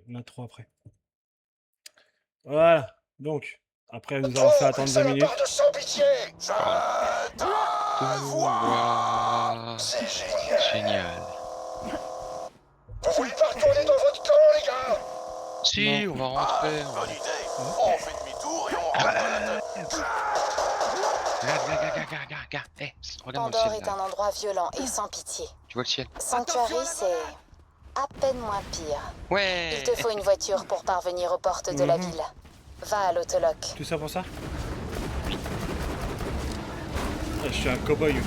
On a 3 après. Voilà. Donc, après nous avoir fait attendre 2 minutes. De sans pitié. Je te vois. C'est génial. Génial. Vous voulez pas retourner dans votre camp, les gars? Si, on va rentrer. Bonne idée. On fait demi-tour et on rentre dans la tête. Regarde. Eh, regarde le Pandore ciel est là. un endroit violent et sans pitié. Tu vois le ciel? Sanctuary, c'est à peine moins pire. Ouais. Il te faut une voiture pour parvenir aux portes de la ville. Va à l'autoloc. Tout ça pour ça? Ah, je suis un cow-boy, gars.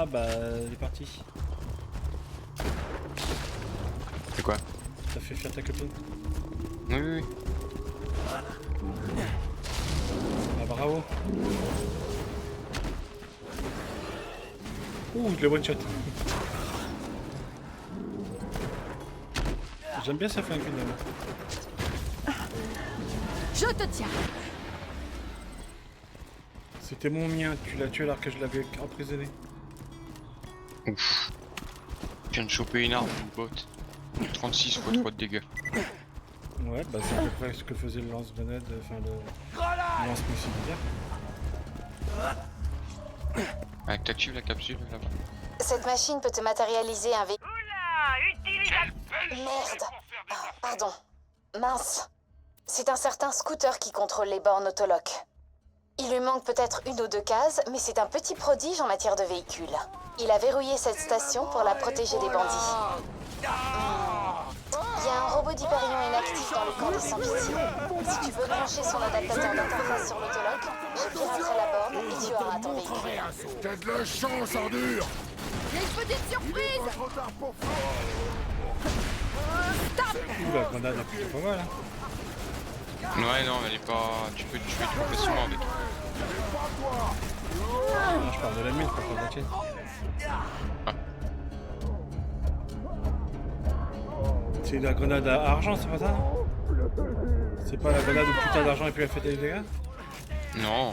Ah bah, il est parti. C'est quoi? T'as fait fuir ta copine? Oui. Ah bravo. Ouh, je l'ai one shot. J'aime bien ça faire un coup de Je te tiens. C'était mon mien, tu l'as tué alors que je l'avais emprisonné. Ouf. Je viens de choper une arme, une botte. 36 fois 3 de dégâts. Ouais, bah c'est à peu près ce que faisait le lance-grenade, enfin le lance-missile d'hier. T'actives la capsule là-bas. Cette machine peut te matérialiser un véhicule. Oula, utilisable. Merde. Ah, pardon. Mince. C'est un certain scooter qui contrôle les bornes autoloc. Il lui manque peut-être 1 ou 2 cases, mais c'est un petit prodige en matière de véhicules. Il a verrouillé cette station pour la protéger des bandits. Il y a un robot d'Hyperion inactif dans le camp des sans-pitié. Si tu veux brancher son adaptateur d'interface sur l'autoloc, je piraterai la borne et tu auras ton véhicule. T'as de la chance, ordure. J'ai une petite surprise. Ouh, la grenade est plutôt pas mal, hein. Ouais, non, elle est pas. Tu peux tuer tout facilement avec. Non, je parle de la mienne, pas de la tienne. C'est la grenade à argent, c'est pas ça? C'est pas la grenade où putain d'argent et puis elle fait des dégâts? Non.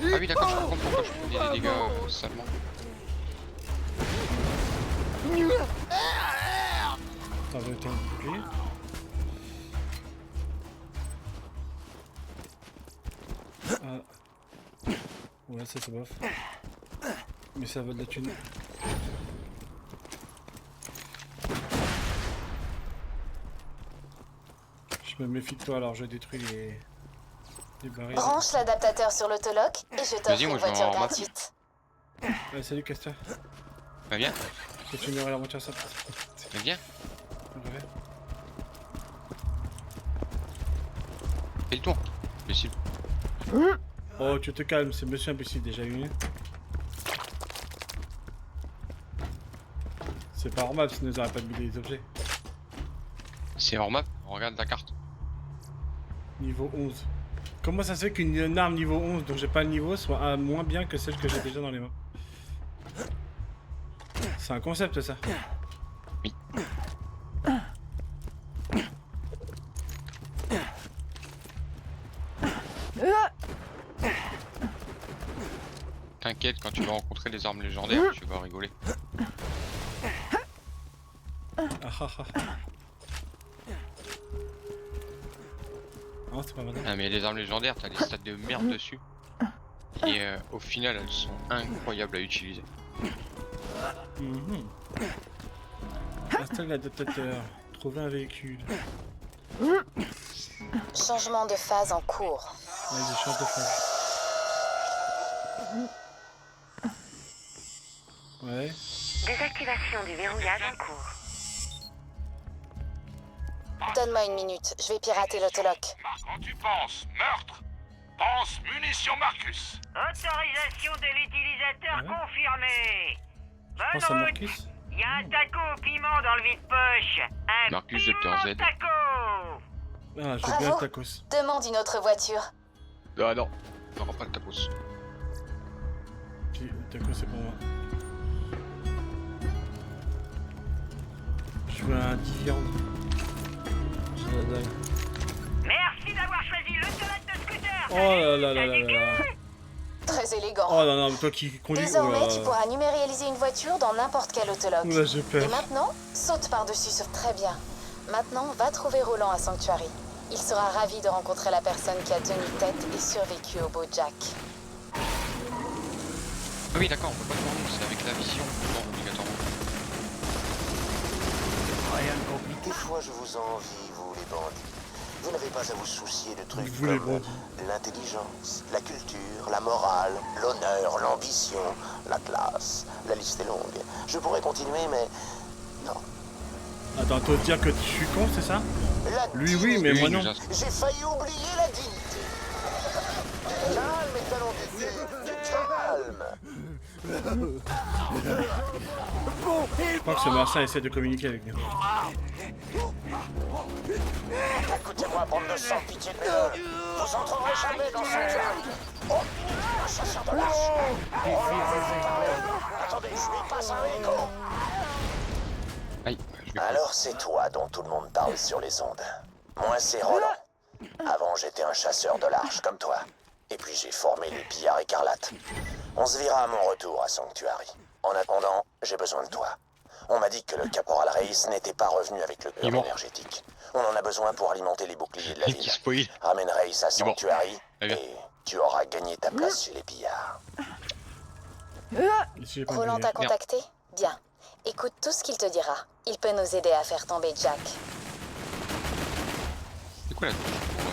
Ah oui, d'accord, je comprends pourquoi je fais des dégâts salement. Attends, je vais éteindre le bouclier. Ouais, ça c'est bof. Mais ça vaut de la thune. Je me méfie de toi alors je détruis les barrières. Branche l'adaptateur sur l'autoloc et je t'offre Vas-y, une moi, je vais voiture en map. gratuite. Ouais, salut Castor. Bah viens, Que tu meurs à la voiture ça. viens. Ouais. Fais le tour. Imbécile. Oh, tu te calmes, c'est monsieur imbécile déjà une. C'est pas normal, sinon ils auraient pas mis des objets. C'est hors map, regarde la carte. Niveau 11. Comment ça se fait qu'une arme niveau 11, dont j'ai pas le niveau, soit moins bien que celle que j'ai déjà dans les mains? C'est un concept ça. Oui. T'inquiète, quand tu vas rencontrer des armes légendaires, tu vas rigoler. Ah ah ah. Non, c'est pas mal. Ah mais les armes légendaires, t'as des stats de merde dessus. Et au final, elles sont incroyables à utiliser. Installe l'adaptateur. Trouver un véhicule. Changement de phase en cours. Ouais, j'ai chance de phase. Ouais. Désactivation du verrouillage en cours. Donne-moi 1 minute, je vais pirater l'autoloc. Quand tu penses meurtre, pense munitions Marcus. Autorisation de l'utilisateur Ouais. confirmée. Je pense à Bonne route. Marcus. Il y a un taco au piment dans le vide-poche. Un Marcus piment Dr. Z. taco. Ah, je veux Bravo. bien le tacos. Demande une autre voiture. Ah non, t'auras pas le tacos. Si, le tacos c'est pour moi. trouver un 10 viandes. C'est la dalle. Merci d'avoir choisi l'autologue de scooter. Oh là là là là là là. Très élégant. Oh non, non, mais toi qui conduis. Désormais, oh là tu là. pourras numérialiser une voiture dans n'importe quel autologue. Oula, j'ai peur. Et maintenant, saute par-dessus ce... Très bien. Maintenant, va trouver Roland à Sanctuary. Il sera ravi de rencontrer la personne qui a tenu tête et survécu au beau Jack. Ah oui, d'accord, on peut pas tourner, c'est avec la vision, non, obligatoirement. Des fois, je vous envie, vous les bandits. Vous n'avez pas à vous soucier de trucs Vous les comme bandits. l'intelligence, la culture, la morale, l'honneur, l'ambition, la classe. La liste est longue. Je pourrais continuer, mais non. Attends, toi dire que je suis con, c'est ça? La Lui, oui, mais Oui, moi non. déjà. J'ai failli oublier la dignité. Du calme, étalon d'été. Du calme. Je crois que ce Martin essaie de communiquer avec nous. Écoutez-moi, bande de sans pitié de merde. Vous entrerez jamais dans Sanctuary. Oh, un chasseur de l'arche. Attendez, je lui passe un écho. Aïe, je vais Alors c'est toi dont tout le monde parle sur les ondes. Moi c'est Roland. Avant j'étais un chasseur de l'arche comme toi. Et puis j'ai formé les pillards écarlates. On se verra à mon retour à Sanctuary. En attendant, j'ai besoin de toi. On m'a dit que le caporal Reis n'était pas revenu avec le Il est cœur mort. énergétique. On en a besoin pour alimenter les boucliers de la qui ville. spoil. Ramène Reis à Il est mort. Sanctuary Allez. et tu auras gagné ta place chez les pillards. Ici, j'ai pas Roland de t'a lumière. contacté? Bien. Écoute tout ce qu'il te dira. Il peut nous aider à faire tomber Jack. C'est quoi la touche pour,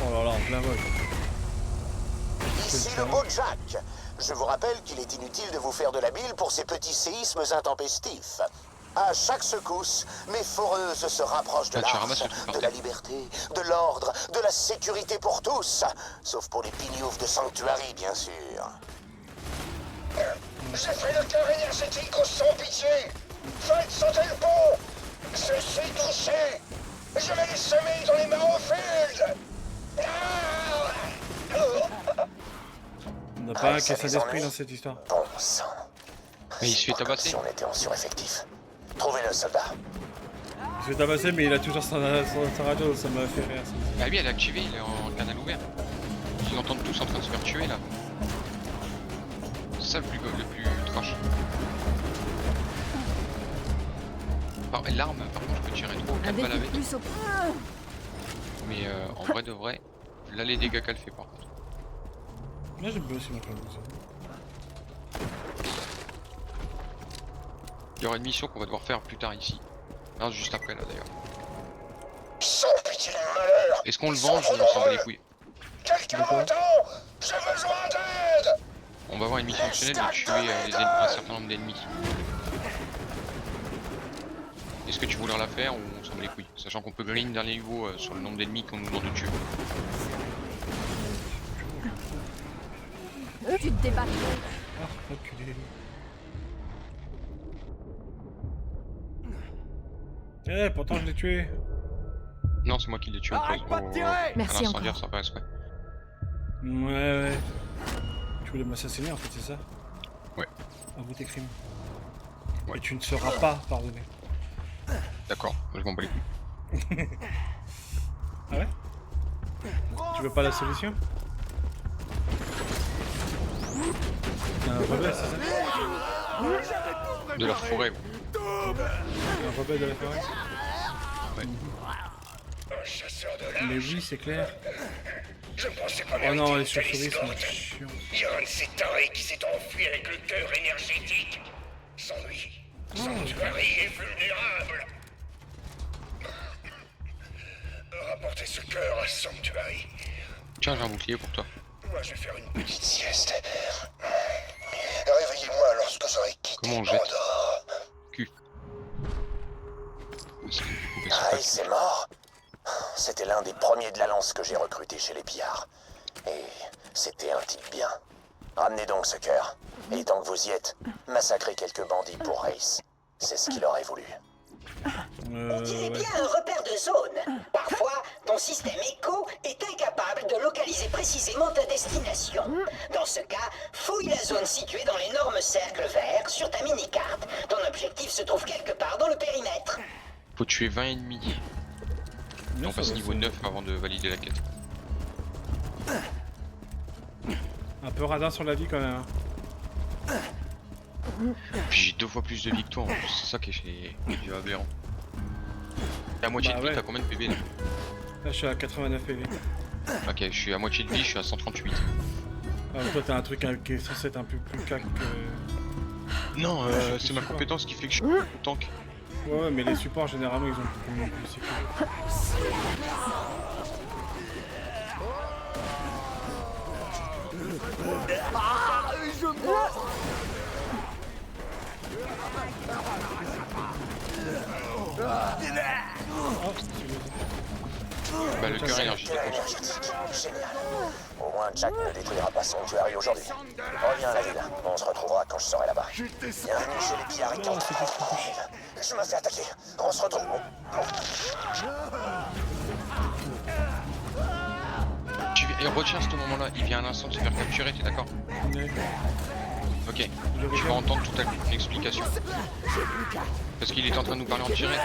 Oh là là, en plein vol. Ici le beau Jack. Je vous rappelle qu'il est inutile de vous faire de la bile pour ces petits séismes intempestifs. À chaque secousse, mes foreuses se rapprochent de Ah, tu l'arche, ramasses le truc par de la terre. liberté, de l'ordre, de la sécurité pour tous. Sauf pour les pignoufs de Sanctuary, bien sûr. J'ai fait le cœur énergétique au sans pitié. Faites sauter le pont. Je suis touché. Je vais les semer dans les Marrowfields. On n'a pas un ça caisse les d'esprit ennuie. dans cette histoire. Bon sang. Mais il se fait C'est pas tabasser. comme si on était en sureffectif. Trouvez-le, soldat. Il se fait tabasser, mais il a toujours sa radio, ça m'a fait rire. Ça. Ah lui elle est activée, il est en canal ouvert. Ils entendent tous en train de se faire tuer là. C'est ça le plus trash. L'arme, par contre je peux tirer trop, Un 4 balles défi avec. plus au... Mais en vrai de vrai, là les dégâts qu'elle fait par contre. Moi j'aime bien aussi mon plan de ça. Il y aura une mission qu'on va devoir faire plus tard ici. Non, juste après là d'ailleurs. Sans pitié de malheur. Est-ce qu'on le venge ou on s'en bat les couilles? Quelqu'un m'entend? J'ai besoin d'aide. On va avoir une mission optionnelle de tuer un certain nombre d'ennemis. Est-ce que tu voudrais la faire ou on s'en bat les couilles? Sachant qu'on peut green dernier niveau sur le nombre d'ennemis qu'on nous demande de tuer. Tu te débats. Ah, reculé. Eh, pourtant je l'ai tué. Non, c'est moi qui l'ai tué au Merci l'incendiaire, encore. ça passe, ouais. Ouais. Tu voulais m'assassiner en fait, c'est ça? Ouais. Avoue tes crimes. Ouais. Et tu ne seras pas pardonné. D'accord, je m'en bats les couilles. Ah ouais? Tu veux pas la solution? Un rebelle, c'est ça? De la forêt, ouais. Un rebelle de la forêt? Ouais. Un chasseur de l'arche. Mais oui, c'est clair. Je pensais pas Oh non, mériter les une telle chauves-souris sont escorte. chiants. Il y a un de ces tarés qui s'est enfui avec le cœur énergétique. Sans lui, Sanctuary est vulnérable. Rapportez ce cœur à Sanctuary. Tiens, j'ai un bouclier pour toi. Moi, je vais faire une petite sieste. Réveillez-moi lorsque j'aurai quitté Comment on jette? Pandore. Cul. Parce que, du coup, bah, Reis c'est est mort. C'était l'un des premiers de la lance que j'ai recruté chez les pillards. Et c'était un type bien. Ramenez donc ce cœur. Et tant que vous y êtes, massacrez quelques bandits pour Reis. C'est ce qu'il aurait voulu. Ouais. bien un repère de zone. Parfois, ton système écho est incapable de localiser précisément ta destination. Dans ce cas, fouille la zone située dans l'énorme cercle vert sur ta mini-carte. Ton objectif se trouve quelque part dans le périmètre. Faut tuer 20 ennemis. Non, On ça passe va, niveau c'est 9 avant de valider la quête. un peu radin sur la vie quand même. Hein. Puis j'ai 2 fois plus de victoires en plus, c'est ça qui est aberrant. T'es à moitié Bah de vie, ouais. t'as combien de PV là? Là je suis à 89 PV. Ok, je suis à moitié de vie, je suis à 138. Ah, toi t'as un truc qui est censé être un peu plus cac que... Non, je suis c'est ma support. compétence qui fait que je suis tank. Ouais mais les supports généralement ils ont beaucoup plus sécurité. Oh, Bah le cœur énergétique. Énergétique. Génial. Au moins, Jack ne détruira pas Sanctuary aujourd'hui. Reviens à la ville. On se retrouvera quand je serai là-bas. Bienvenue chez les pillards écarlates. Je me fais attaquer. On se retrouve. Et retiens ce moment-là, il vient à l'instant de se faire capturer, t'es d'accord? ouais. Ok, tu vas entendre toute l'explication. Parce qu'il est en train de nous parler en direct.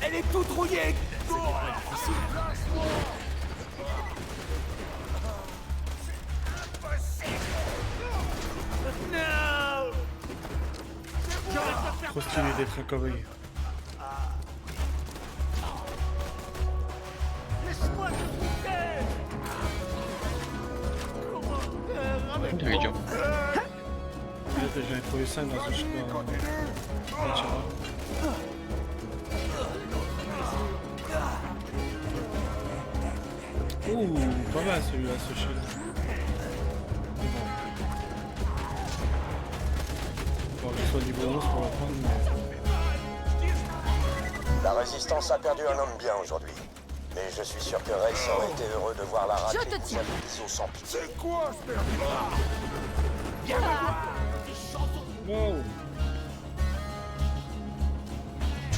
Elle est toute rouillée. Trop stylé d'être un cowboy. T'es idiot. J'avais trouvé ça dans un jeu dans Java. Ouh, pas mal celui-là, ce shield. Bon, qu'il soit niveau 11 pour le prendre, mais... La résistance a perdu un homme bien aujourd'hui. Mais je suis sûr que Rex aurait été heureux de voir la rate Je te et tiens. Iso sans pitié. C'est quoi ce merde? Wow.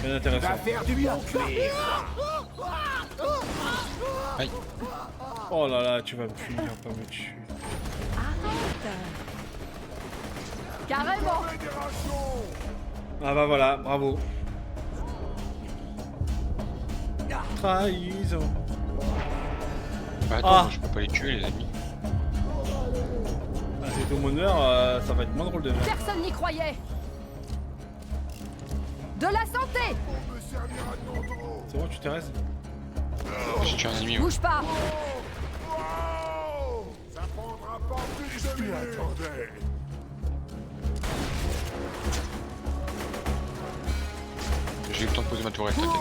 Bien intéressant. Va faire du bien. Aïe. Oh là là, tu vas me finir, pas me tuer. Arrête. Carrément. Ah bah voilà, bravo. Trahison. Bah attends, Ah. moi, je peux pas les tuer les ennemis. Ah, c'est tout mon honneur, ça va être moins drôle de faire. Personne n'y croyait. De la santé. C'est bon, tu t'es resté? J'ai tué un ennemi, ouais. Bouge pas. Ça prendra pas plus de minutes. J'ai eu le temps de poser ma tourelle, t'inquiète.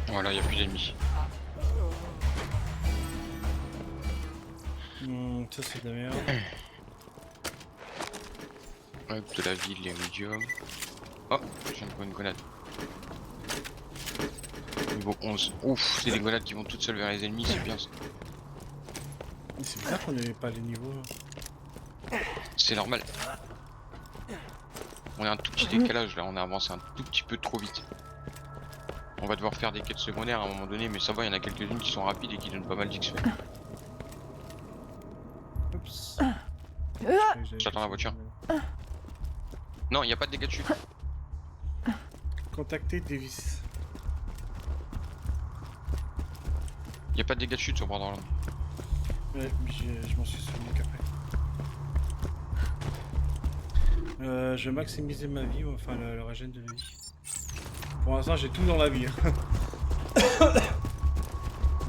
Voilà, y'a plus d'ennemis. Ça c'est de la merde. Hop, de la ville, l'iridium. Oh, je viens de prendre une grenade. Niveau 11. Ouf, c'est des grenades qui vont toutes seules vers les ennemis, c'est bien ça. C'est bizarre qu'on n'avait pas les niveaux. Là. C'est normal. On a un tout petit décalage là, on a avancé un tout petit peu trop vite. On va devoir faire des quêtes secondaires à un moment donné, mais ça va, il y en a quelques-unes qui sont rapides et qui donnent pas mal d'XP. Oups. J'attends la voiture. Non, il n'y a pas de dégâts de chute. Contacter Davis. Il n'y a pas de dégâts de chute sur Borderlands. Ouais, je m'en suis souvenu qu'après. Je vais maximiser ma vie, enfin le régène de la vie. Pour l'instant j'ai tout dans la vie. Hein.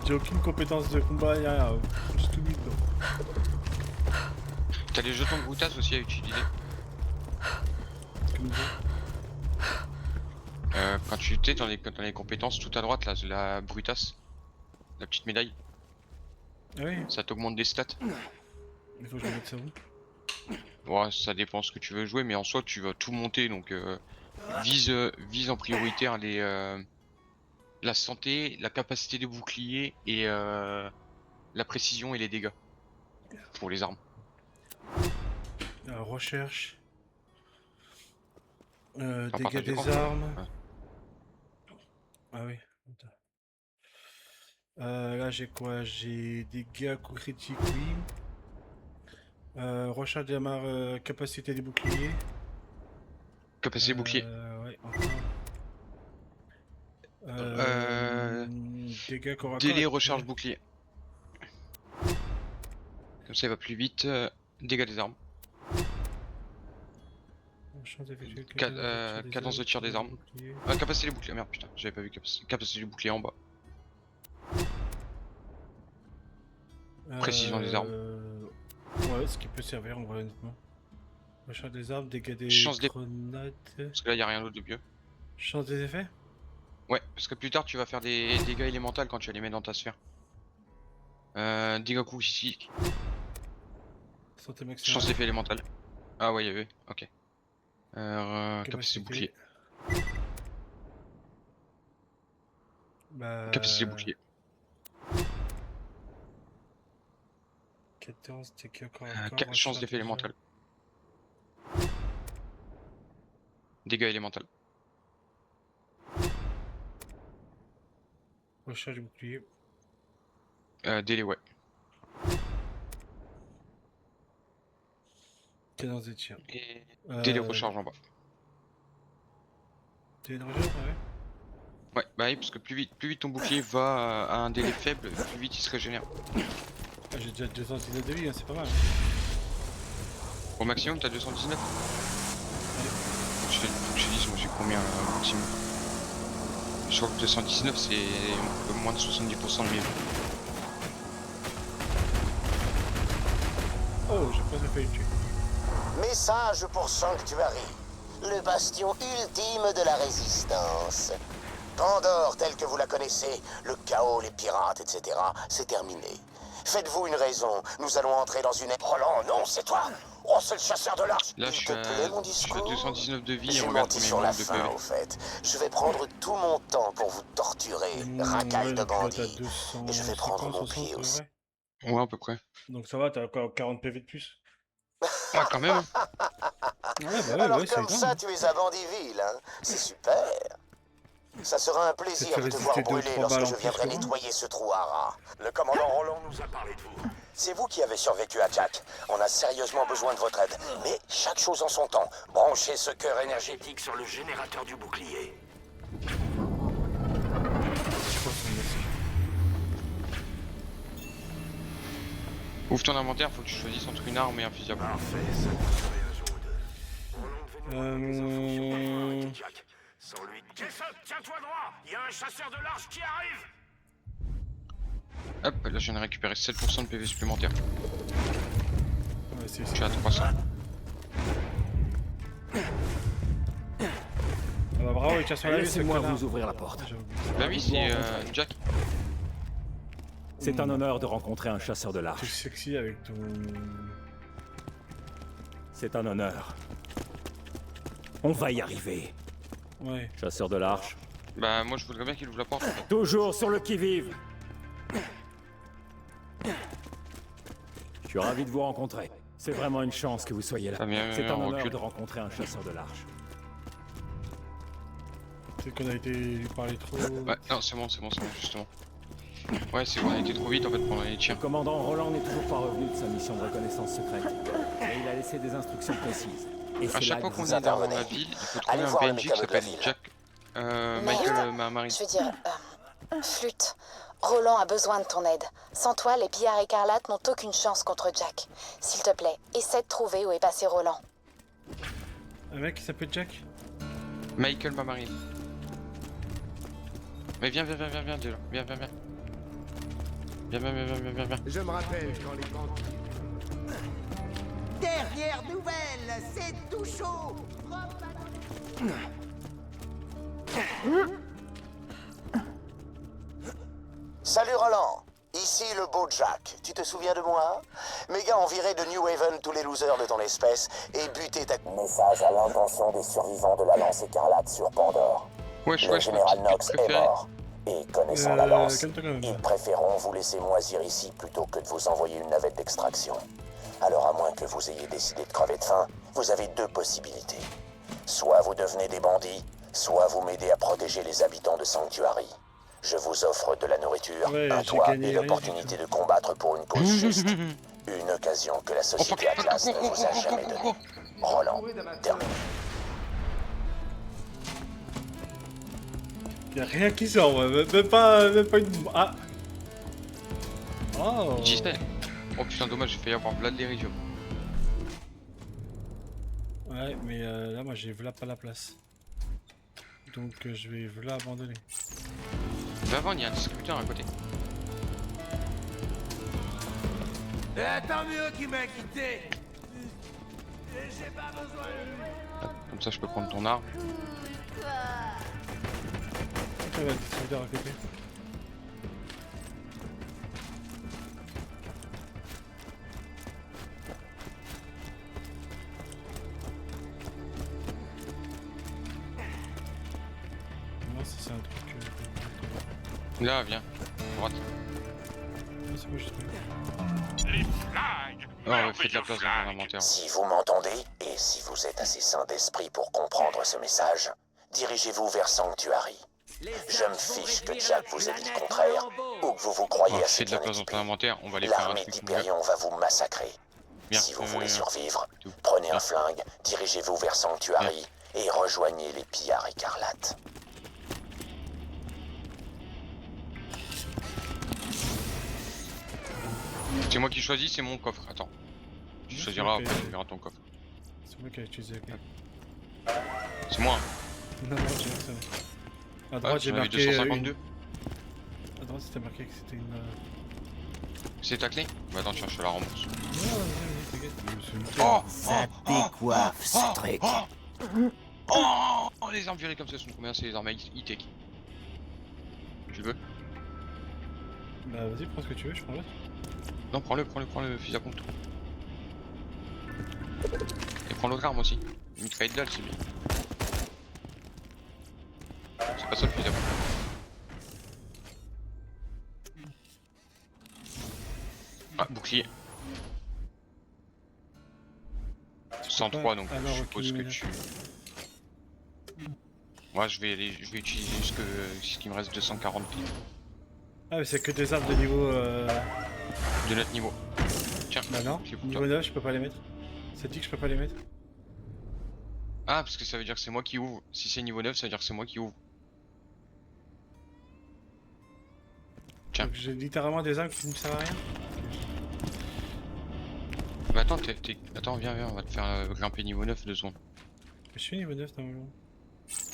J'ai aucune compétence de combat, y'a rien. J'ai tout mis dedans. T'as les jetons de Brutas aussi à utiliser. Comme ça. Quand tu t'es dans les compétences tout à droite là, c'est la Brutas. La petite médaille. Ah oui, Ça t'augmente des stats. il faut que je mette ça où? Ouais, ça dépend ce que tu veux jouer, mais en soi tu vas tout monter donc vise en prioritaire la santé, la capacité de bouclier et la précision et les dégâts. pour les armes. Recherche. Enfin, Dégâts partage des d'écran. armes. Ouais. Ah oui. Attends. Là j'ai quoi? J'ai dégâts coups critiques, oui. Recharge de la capacité des boucliers. Capacité bouclier. Ouais, encore. Dégâts corps à corps. Délai recharge bouclier. Comme ça il va plus vite. Dégâts des armes. Cadence de tir des armes. Capacité des boucliers. Merde putain, j'avais pas vu capacité du bouclier en bas. Précision des armes. Ouais, ce qui peut servir en vrai honnêtement. Recharge des armes, dégâts des Chance des- grenades. Parce que là y a rien d'autre de mieux. Chance des effets? Ouais, parce que plus tard tu vas faire des dégâts élémentaux quand tu vas les mettre dans ta sphère. Dégâts coups ici. Santé maximum. Chance d'effet élémental. Ah ouais, il y avait. Ok. Capacité bouclier. Capacité bouclier. 14 dégâts corps à corps. Chance d'effet élémental. Dégâts élémental. Recharge du bouclier. Délai, ouais. Cadence des tirs. Et délai recharge en bas. Délai de recharge, ouais. Ouais, bah oui, parce que plus vite ton bouclier va à un délai faible, plus vite il se régénère. Ah, j'ai déjà 219 de vie, hein, c'est pas mal. Au maximum, t'as 219. Je te dis, moi j'ai combien au maximum? Je crois que 219 c'est un peu moins de 70% de mes vies. Oh, j'ai presque failli le tuer. Message pour Sanctuary, le bastion ultime de la résistance. Pandore, telle que vous la connaissez, le chaos, les pirates, etc., c'est terminé. Faites-vous une raison, nous allons entrer dans une... Roland, non, c'est toi! Oh, c'est le chasseur de l'arche! Là, Il je te suis plaît, mon à discours? 219 de vie et J'ai regarde menti combien sur il la manque de fin, PV. au fait. Je vais prendre tout mon temps pour vous torturer, racaille de bandits. Et je vais prendre mon pied aussi. Ouais, à peu près. Donc ça va, t'as encore 40 PV de plus. Ah, quand même. Ouais, bah Alors ouais, comme c'est ça, énorme. tu es à Bandiville, hein? C'est super. Ça sera un plaisir de te voir résister deux ou brûler trois lorsque balles je en plus, viendrai quoi. nettoyer ce trou à rats. Le commandant Roland nous a parlé de vous. C'est vous qui avez survécu à Jack. On a sérieusement besoin de votre aide. Mais chaque chose en son temps. Branchez ce cœur énergétique sur le générateur du bouclier. Ouvre ton inventaire, faut que tu choisisses entre une arme et un fusil à pompe. Jason, tiens-toi droit! Il y a un chasseur de l'arche qui arrive! Hop, là je viens de récupérer 7% de PV supplémentaire. Ouais, Je suis à 300. Ah bah bravo, il tire sur la vie, ce Laissez-moi connard. vous ouvrir la porte. Bah oui, c'est Jack. C'est un honneur de rencontrer un chasseur de T'es l'arche. sexy avec ton... C'est un honneur. On va y arriver. Ouais. Chasseur de l'arche. Bah moi je voudrais bien qu'il ouvre la porte en fait. Toujours sur le qui-vive. Je suis ravi de vous rencontrer. C'est vraiment une chance que vous soyez là. Ah, bien, C'est un on honneur recule. de rencontrer un chasseur de l'arche. Peut-être qu'on a été lui parler trop... Ouais, non c'est bon, justement. Ouais, c'est bon, on a été trop vite en fait pendant les tirs. Le commandant Roland n'est toujours pas revenu de sa mission de reconnaissance secrète. Mais il a laissé des instructions précises. Et À c'est chaque là fois que qu'on vous est dans intervenez. la ville, il faut Allez trouver un voir le PNJ qui mécano de la s'appelle ville. Jack. Mais, Michael Mamarine. Je veux dire, Flûte, Roland a besoin de ton aide. Sans toi, les pillards écarlates n'ont aucune chance contre Jack. S'il te plaît, essaie de trouver où est passé Roland. Un mec qui s'appelle Jack? Michael Mamarine. Mais viens, déjà. Viens. Viens. Je me rappelle quand les bandes... Dernière nouvelle, c'est tout chaud. Salut Roland, ici le beau Jack. Tu te souviens de moi? Mes gars ont viré de New Haven tous les losers de ton espèce et buté ta... Message à l'intention des survivants de la lance écarlate sur Pandore. Wesh, Le général Knox est préféré. mort. Et connaissant la lance, calme-toi quand même. ils préféreront vous laisser moisir ici plutôt que de vous envoyer une navette d'extraction. Alors à moins que vous ayez décidé de crever de faim, vous avez deux possibilités. Soit vous devenez des bandits, soit vous m'aidez à protéger les habitants de Sanctuary. Je vous offre de la nourriture, Ouais, un j'ai toit gagné et rien l'opportunité de combattre pour une cause juste. Une occasion que la société Atlas ne vous a jamais donnée. Roland, terminé. Y'a rien qui sort, ouais. Même pas une. Ah! Oh! Gisèle. Oh putain, dommage, j'ai failli avoir Vlad l'Eridium. Ouais, mais là, moi, j'ai pas la place. Donc, je vais v'là abandonner. Mais avant, il y a un distributeur à côté. Tant mieux qu'il m'a quitté. J'ai pas besoin de lui. Comme ça, je peux prendre ton arme. Il y a un distributeur à côté. Non, ça c'est un truc. Là, viens. Droite. Ah, c'est moi, j'ai trouvé. Les flingues. Oh, ouais, faites la place dans mon inventaire. Si vous m'entendez, et si vous êtes assez sain d'esprit pour comprendre ce message, dirigez-vous vers Sanctuary. Je me fiche que Jack vous ait dit le contraire, ou que vous vous croyez Oh, assez faites de la bien place dans équipé. ton inventaire, on va aller faire un L'armée truc. d'Hyperion va vous massacrer. Bien, Si vous voulez survivre, tout. prenez un flingue, dirigez-vous vers Sanctuary et rejoignez les pillards écarlates. C'est moi qui choisis, c'est mon coffre. Attends. Tu choisiras ok. après, tu verras ton coffre. C'est moi qui ai utilisé la clé. C'est moi. Non, non, j'ai c'est moi. À Ah, droite, j'ai j'en avais marqué. 252. À droite, c'était marqué que c'était une. C'est ta clé? Bah attends, tiens, je te la rembourse. Non, vas-y, t'inquiète. C'est une clé. Oh! Ça décoiffe, ce truc. Oh, les armes virées comme ça sont combien? C'est les armes e-tech. Tu le veux? Bah, vas-y, prends ce que tu veux, je prends l'autre. Non, prends le fusil à pompe. Et prends l'autre arme aussi. Une mitraillette dalle, c'est bien. C'est pas ça le fusil à pompe. 'Bouclier. 103 donc Alors, je suppose ok, que mais tu... Moi je vais utiliser ce qui me reste 240 piles Ah, mais c'est que des armes de niveau. de notre niveau. Tiens, Bah, non, c'est pour niveau toi. 9, je peux pas les mettre. Ça te dit que je peux pas les mettre? Ah, parce que ça veut dire que c'est moi qui ouvre. Si c'est niveau 9, ça veut dire que c'est moi qui ouvre. Tiens. Donc, j'ai littéralement des armes qui ne me servent à rien. Bah attends, attends, viens, on va te faire grimper niveau 9 2 secondes. Je suis niveau 9 normalement.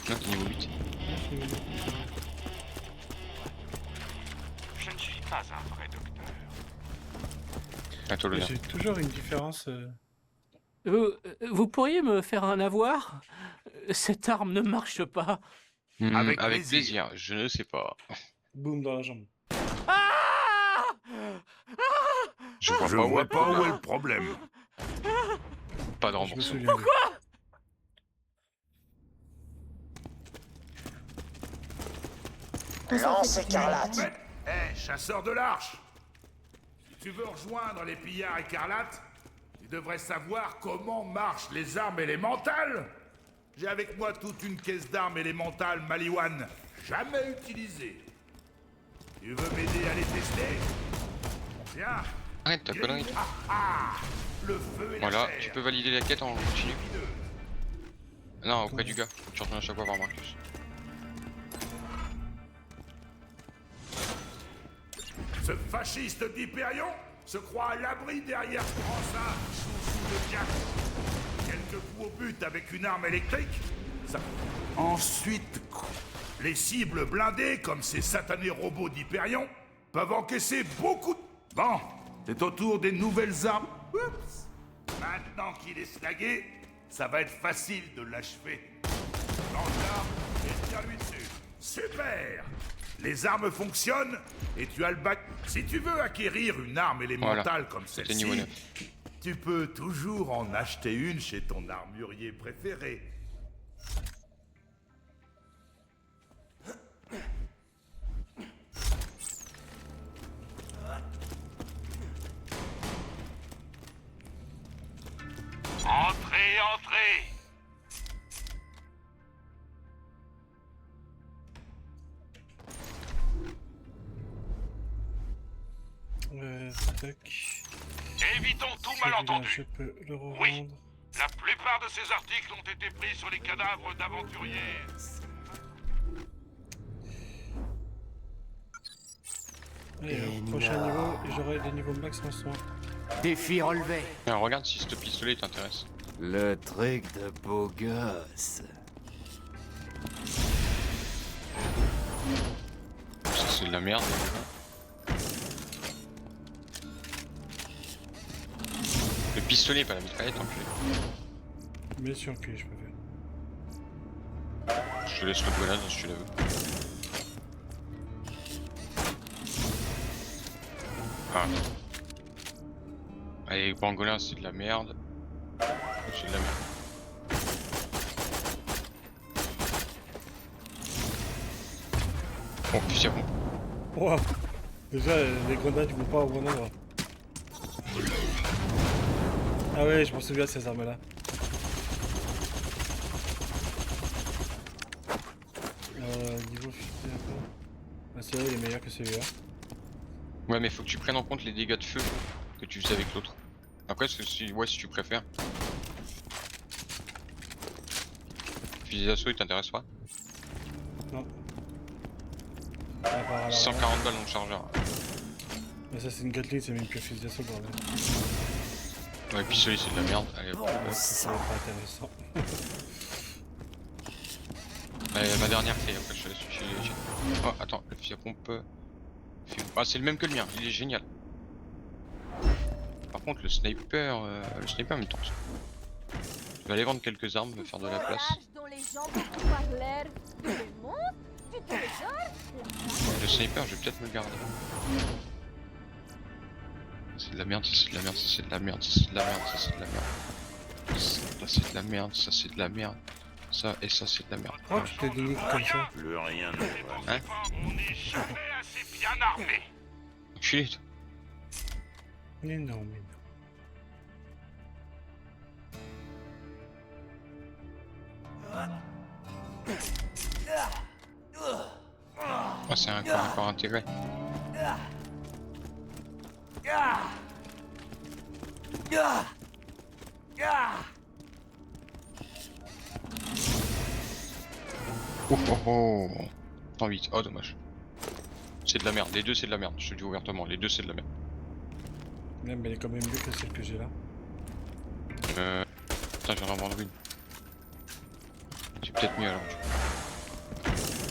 Non, t'es niveau 8. Je suis niveau 9. Je ne suis pas un vrai docteur. À toi l'honneur. J'ai toujours une différence. Vous pourriez me faire un avoir? Cette arme ne marche pas. Avec Avec plaisir, je ne sais pas. Boum dans la jambe. Je vois Je pas vois pas où est est le problème. pas de Je me remboursement. souviens. Lance écarlate. Hé, chasseur de l'arche! Si tu veux rejoindre les pillards écarlates, tu devrais savoir comment marchent les armes élémentales. J'ai avec moi toute une caisse d'armes élémentales Maliwan, jamais utilisée. Tu veux m'aider à les tester? Viens. Arrête ta connerie. Ah ah! Le feu et la Voilà, chair. tu peux valider la quête en continu. Non, auprès du gars. Tu retournes à chaque fois voir Marcus. Ce fasciste d'Hyperion se croit à l'abri derrière ce brassard sous de diable. Quelques coups au but avec une arme électrique, ça... Ensuite, les cibles blindées, comme ces satanés robots d'Hyperion, peuvent encaisser beaucoup de... Bon, c'est au tour des nouvelles armes. Oups. Maintenant qu'il est snagué, ça va être facile de l'achever. Lance l'arme et tire-lui dessus. Super! Les armes fonctionnent et tu as le bac. Si tu veux acquérir une arme élémentale Voilà. comme C'était niveau celle-ci, 9. tu peux toujours en acheter une chez ton armurier préféré. Tac. Évitons tout Celui-là, malentendu. je peux le revendre. Oui. La plupart de ces articles ont été pris sur les cadavres d'aventuriers. Allez, au prochain niveau, j'aurai des niveaux max en soin. Défi relevé. Alors, regarde si ce pistolet t'intéresse. Le truc de beau gosse. Ça c'est de la merde. Le pistolet, pas la mitraillette, enculé. Mais sur le cul, je préfère. Je te laisse le grenade si tu la veux. Ah. Allez, pangolin, c'est de la merde. C'est de la merde. Bon, fusil à pompe. Wow. Déjà, les grenades, ils vont pas au bon endroit. Ah ouais, je m'en souviens de ces armes-là. Niveau fusil à pompe. Ah, celui-là, il est meilleur que celui-là. Ouais, mais faut que tu prennes en compte les dégâts de feu que tu faisais avec l'autre. Après, si tu préfères. Fusil d'assaut, il t'intéresse pas? Non. À part à la 140 balles dans le chargeur. Mais ça, c'est une Gatling, c'est même que fusil d'assaut, bordel. Ouais, pistolet, c'est de la merde. Allez, hop. Ça va pas intéressant. Allez, ma dernière clé, après je te laisse utiliser. Oh, attends, le fusil à pompe. Ah, c'est le même que le mien, il est génial. Par contre, le sniper me tente. Je vais aller vendre quelques armes, me faire de la place. Le sniper, je vais peut-être me le garder. C'est de la merde, ça c'est de la merde, ça c'est de la merde, ça c'est de la merde, ça c'est de la merde. Ça c'est de la merde, ça c'est de la merde. Ça et ça c'est de la merde. Oh, tu t'es donné comme ça. Plus rien ne va. Hein? On n'est jamais assez bien armé. Enculé, toi. Mais non, mais non. Ah, c'est un corps intégré. Oh oh oh. 108, oh dommage. C'est de la merde, les deux c'est de la merde, je te le dis ouvertement, les deux c'est de la merde. Même, elle est quand même mieux que celle que j'ai là. Putain, je viens d'en vendre une. C'est peut-être mieux alors.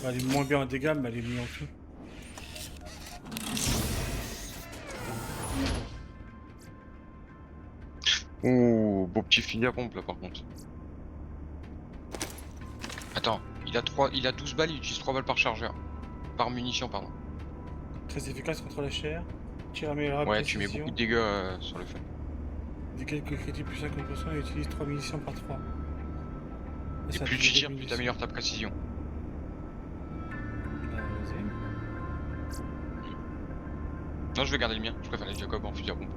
Bah, elle est moins bien en dégâts, mais elle est mieux en tout. Oh, beau petit fusil à pompe là par contre. Attends, il a 12 balles, il utilise 3 balles par chargeur. Par munition, pardon. Très efficace contre la chair. Tir améliorable. Ouais, tu mets beaucoup de dégâts sur le feu. Des quelques critiques plus 50% et utilise 3 munitions par 3. Et plus tu tires, plus t'améliores ta précision. Vas-y. Non, je vais garder le mien, je préfère les Jacob en fusil à pompe.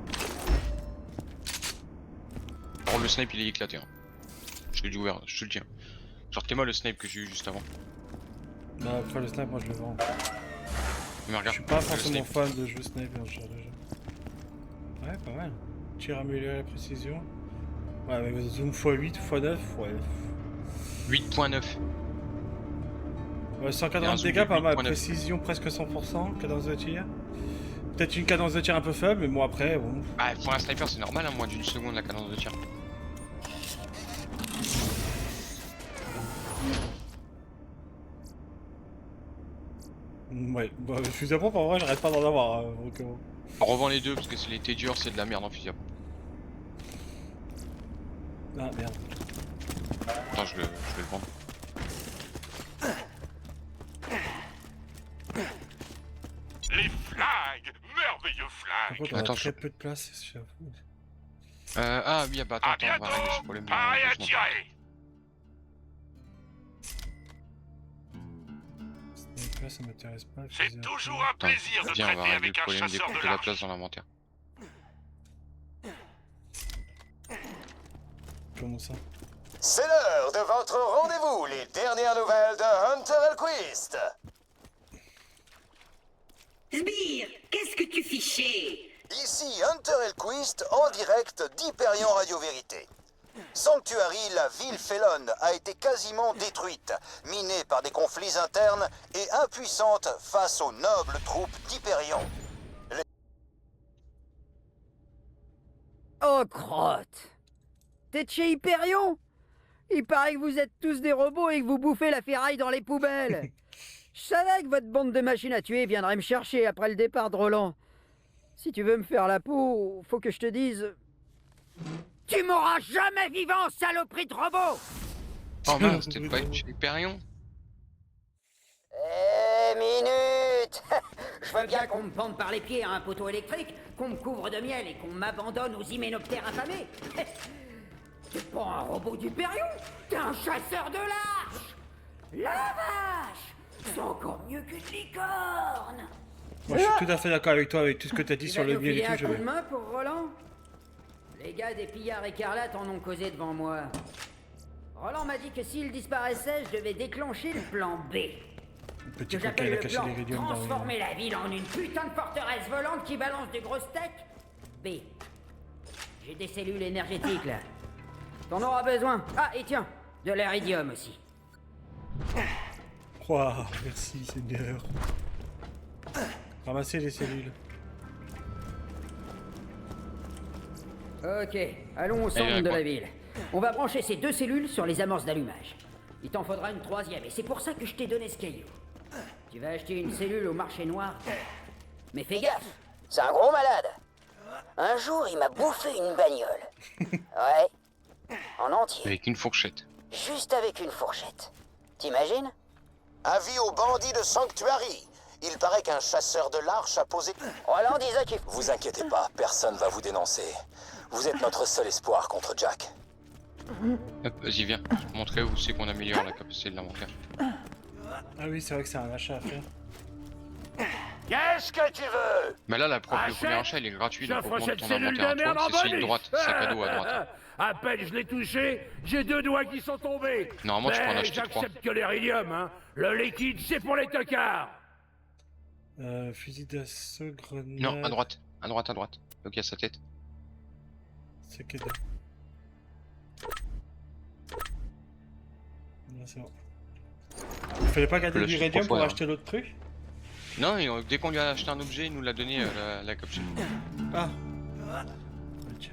Alors le snipe il est éclaté. Hein. Je te le dis ouvert, je te le tiens. Sortez-moi le snipe que j'ai eu juste avant. Bah après le snipe, moi je le vends. Mais regarde, je suis pas le forcément snipe. fan de jouer snipe dans ce genre de jeu. Ouais, pas mal. Tir amélioré la précision. Ouais, mais zoom x8, x9, ouais. 8.9. Ouais, 180 zoom dégâts, de pas mal. 8.9. Précision presque 100%, cadence de tir. Peut-être une cadence de tir un peu faible, mais bon après, bon. Bah pour un sniper c'est normal, hein, moins d'une seconde la cadence de tir. Ouais, bah le fusil à pompe en vrai j'arrête pas d'en avoir. Donc, On revend les deux parce que c'est l'été dur, c'est de la merde en fusil à pompe. Ah merde. Attends, je vais le vendre. Les flingues, merveilleux Par flingues. contre, on a Attends, très peu de place, j'avoue. Ah oui, bah attends, À on va régler ce bientôt. problème. Pareil à doucement. tirer. Donc là, ça m'intéresse pas. le C'est fusil à toujours pompe. un plaisir de Viens, on va traiter régler avec le un problème des chasseur de de la large. place dans l'inventaire. Comment ça? C'est l'heure de votre rendez-vous, les dernières nouvelles de Hunter Elquist. Sbire, qu'est-ce que tu fichais? Ici Ici Hunter Elquist en direct d'Hyperion Radio Vérité. Sanctuary, la ville félonne, a été quasiment détruite, minée par des conflits internes et impuissante face aux nobles troupes d'Hyperion. Oh, crotte! T'es de chez Hyperion? Il paraît que vous êtes tous des robots et que vous bouffez la ferraille dans les poubelles. Je savais que votre bande de machines à tuer viendrait me chercher après le départ de Roland. Si tu veux me faire la peau, faut que je te dise... Tu m'auras jamais vivant, saloperie de robot! Oh mince, c'était pas chez Hyperion. Minute! Je veux bien qu'on me pende par les pieds à un poteau électrique, qu'on me couvre de miel et qu'on m'abandonne aux hyménoptères affamés. T'es pas un robot d'Hyperion, t'es un chasseur de lâches! La vache! C'est encore mieux qu'une licorne! Moi, je suis tout à fait d'accord avec toi, avec tout ce que t'as dit sur le miel et tout. Un coup de main pour Roland? Les gars des pillards écarlates en ont causé devant moi. Roland m'a dit que s'il disparaissait, je devais déclencher le plan B. Petit Que coquin, il j'appelle a le caché plan l'iridium dans transformer la ville en une putain de forteresse volante qui balance des grosses têtes. B. J'ai des cellules énergétiques là. T'en auras besoin. Ah, et tiens, de l'iridium aussi. Waouh, merci Seigneur. Ramasser les cellules. Ok, allons au centre de la ville. On va brancher ces 2 cellules sur les amorces d'allumage. Il t'en faudra une 3e, et c'est pour ça que je t'ai donné ce caillou. Tu vas acheter une cellule au marché noir. Mais fais gaffe, C'est un gros malade. Un jour, il m'a bouffé une bagnole. Ouais, en entier. Avec une fourchette. Juste avec une fourchette. T'imagines? Avis aux bandits de Sanctuary. Il paraît qu'un chasseur de l'Arche a posé... Roland disait qu'il... Vous inquiétez pas, personne va vous dénoncer. Vous êtes notre seul espoir contre Jack. Hop, vas-y, viens. Je vais te montrer où c'est qu'on améliore la capacité de l'inventaire. Ah oui, c'est vrai que c'est un achat à faire. Qu'est-ce que tu veux? Mais là, le premier achat, il est gratuit, donc augmente ton cellule de inventaire. merde en C'est celui de bonus. droite, sac à dos à droite. À peine je l'ai touché, j'ai 2 doigts qui sont tombés. Normalement, tu peux en Mais acheter 3. j'accepte que l'iridium, hein. Le liquide, c'est pour les tocards. Fusil d'assaut, grenade... Non, à droite. À droite, à droite. Donc il y a sa tête. Sac à dos. Non, c'est bon. Il fallait pas garder Le l'iridium pour fois, acheter l'autre truc? Non, et, dès qu'on lui a acheté un objet, il nous l'a donné la capsule. Ah. Ok.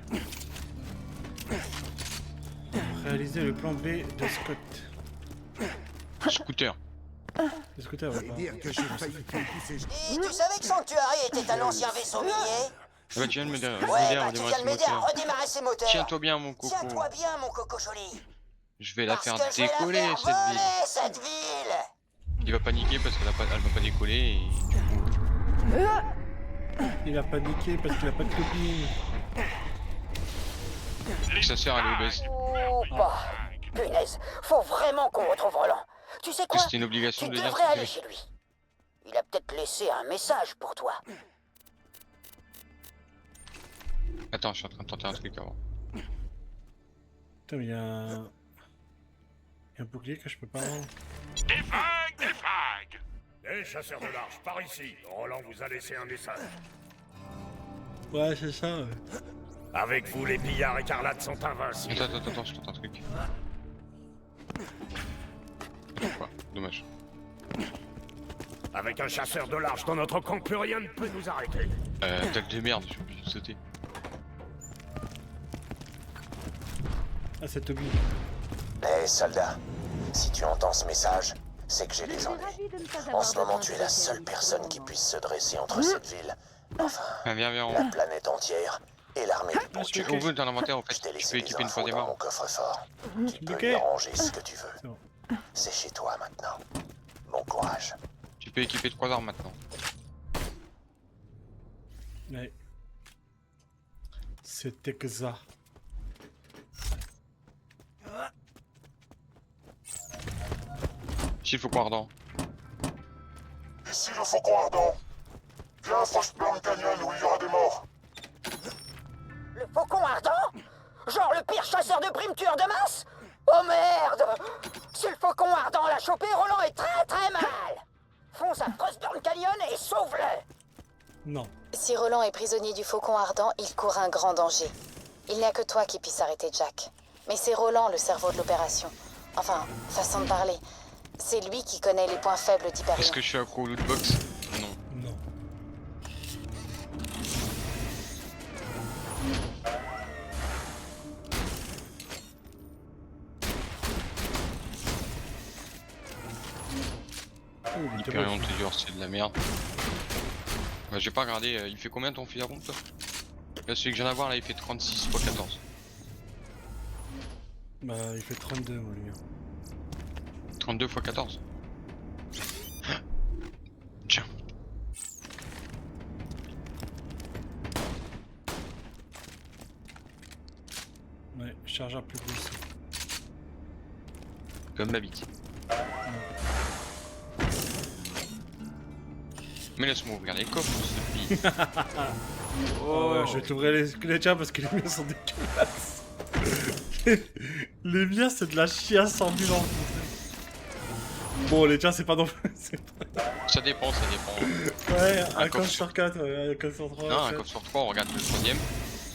Réaliser le plan B de Scott. Scooter. Le scooter, ouais. Dire que j'ai failli te pousser. Et tu savais que Sanctuary était un ancien vaisseau minier? Ah bah tu viens de m'aider à Ouais, bah tu redémarrer viens ce de m'aider à moteur. redémarrer ses moteurs. Tiens-toi bien, mon coco. Tiens-toi bien, mon coco joli. Je vais la Parce faire que je vais la décoller, faire cette ville. voler, cette ville. Il va paniquer parce qu'elle elle va pas décoller et du coup... Il a paniqué parce qu'il a pas de copine. Sa sœur elle est obèse. Oh, bah, punaise, faut vraiment qu'on retrouve Roland. Tu sais quoi? C'était une obligation Tu de dire devrais ce que aller chez lui. Il a peut-être laissé un message pour toi. Attends, je suis en train de tenter un truc avant. Putain, mais il y a un... Il y a un bouclier que je peux pas avoir. Des vagues, des vagues. Les chasseurs de l'Arche, par ici. Roland vous a laissé un message. Ouais, c'est ça. Ouais. Avec vous, les pillards écarlates sont invincibles. Attends, je tente un truc. Quoi? Dommage. Avec un chasseur de l'Arche dans notre camp, plus rien ne peut nous arrêter. Dalle de merde, j'ai oublié de sauter. Ah, c'est Toby. Hé, soldat, si tu entends ce message, c'est que j'ai des ennuis. En ce moment, tu es la seule personne qui puisse se dresser entre cette ville, enfin, Viens, la planète entière et l'armée du bon Dieu. On veut dans l'inventaire en fait, Je t'ai tu laissé peux des équiper une infos troisième dans arme. mon coffre-fort. Tu peux Ok. y ranger ce que tu veux. C'est chez toi maintenant. Bon courage. Tu peux équiper 3 armes maintenant. Ouais. C'était que ça. Ici, il faut croire ardent. Ici le faucon ardent. Viens à Frostburn Canyon où il y aura des morts. Le faucon ardent? Genre le pire chasseur de primes tueur de masse? Oh merde! Si le faucon ardent l'a chopé, Roland est très très mal! Fonce à Frostburn Canyon et sauve-le! Non. Si Roland est prisonnier du Faucon Ardent, il court un grand danger. Il n'y a que toi qui puisse arrêter Jack. Mais c'est Roland le cerveau de l'opération. Enfin, façon de parler. C'est lui qui connaît les points faibles d'Hyperion. Est-ce que je suis accro au lootbox? Non. Non. Hyperion toujours c'est de la merde. Bah, j'ai pas regardé, il fait combien ton fusil à pompe toi? Là celui que je viens d'avoir là il fait 36 x 14. Bah il fait 32 moi lui. 32 x 14. Tiens. Ouais, chargeur plus gros aussi. Comme ma bite. Mais laisse-moi ouvrir les coffres, ce pays. Oh ouais, je vais t'ouvrir les tiens parce que les miens sont dégueulasses. Les miens c'est de la chiasse ambulante. Bon les tiens c'est pas non plus. Ça dépend, ça dépend. Ouais, un coffre coffre sur 4, ouais, un coffre sur 3. Non, un coffre sur 3, on regarde le troisième.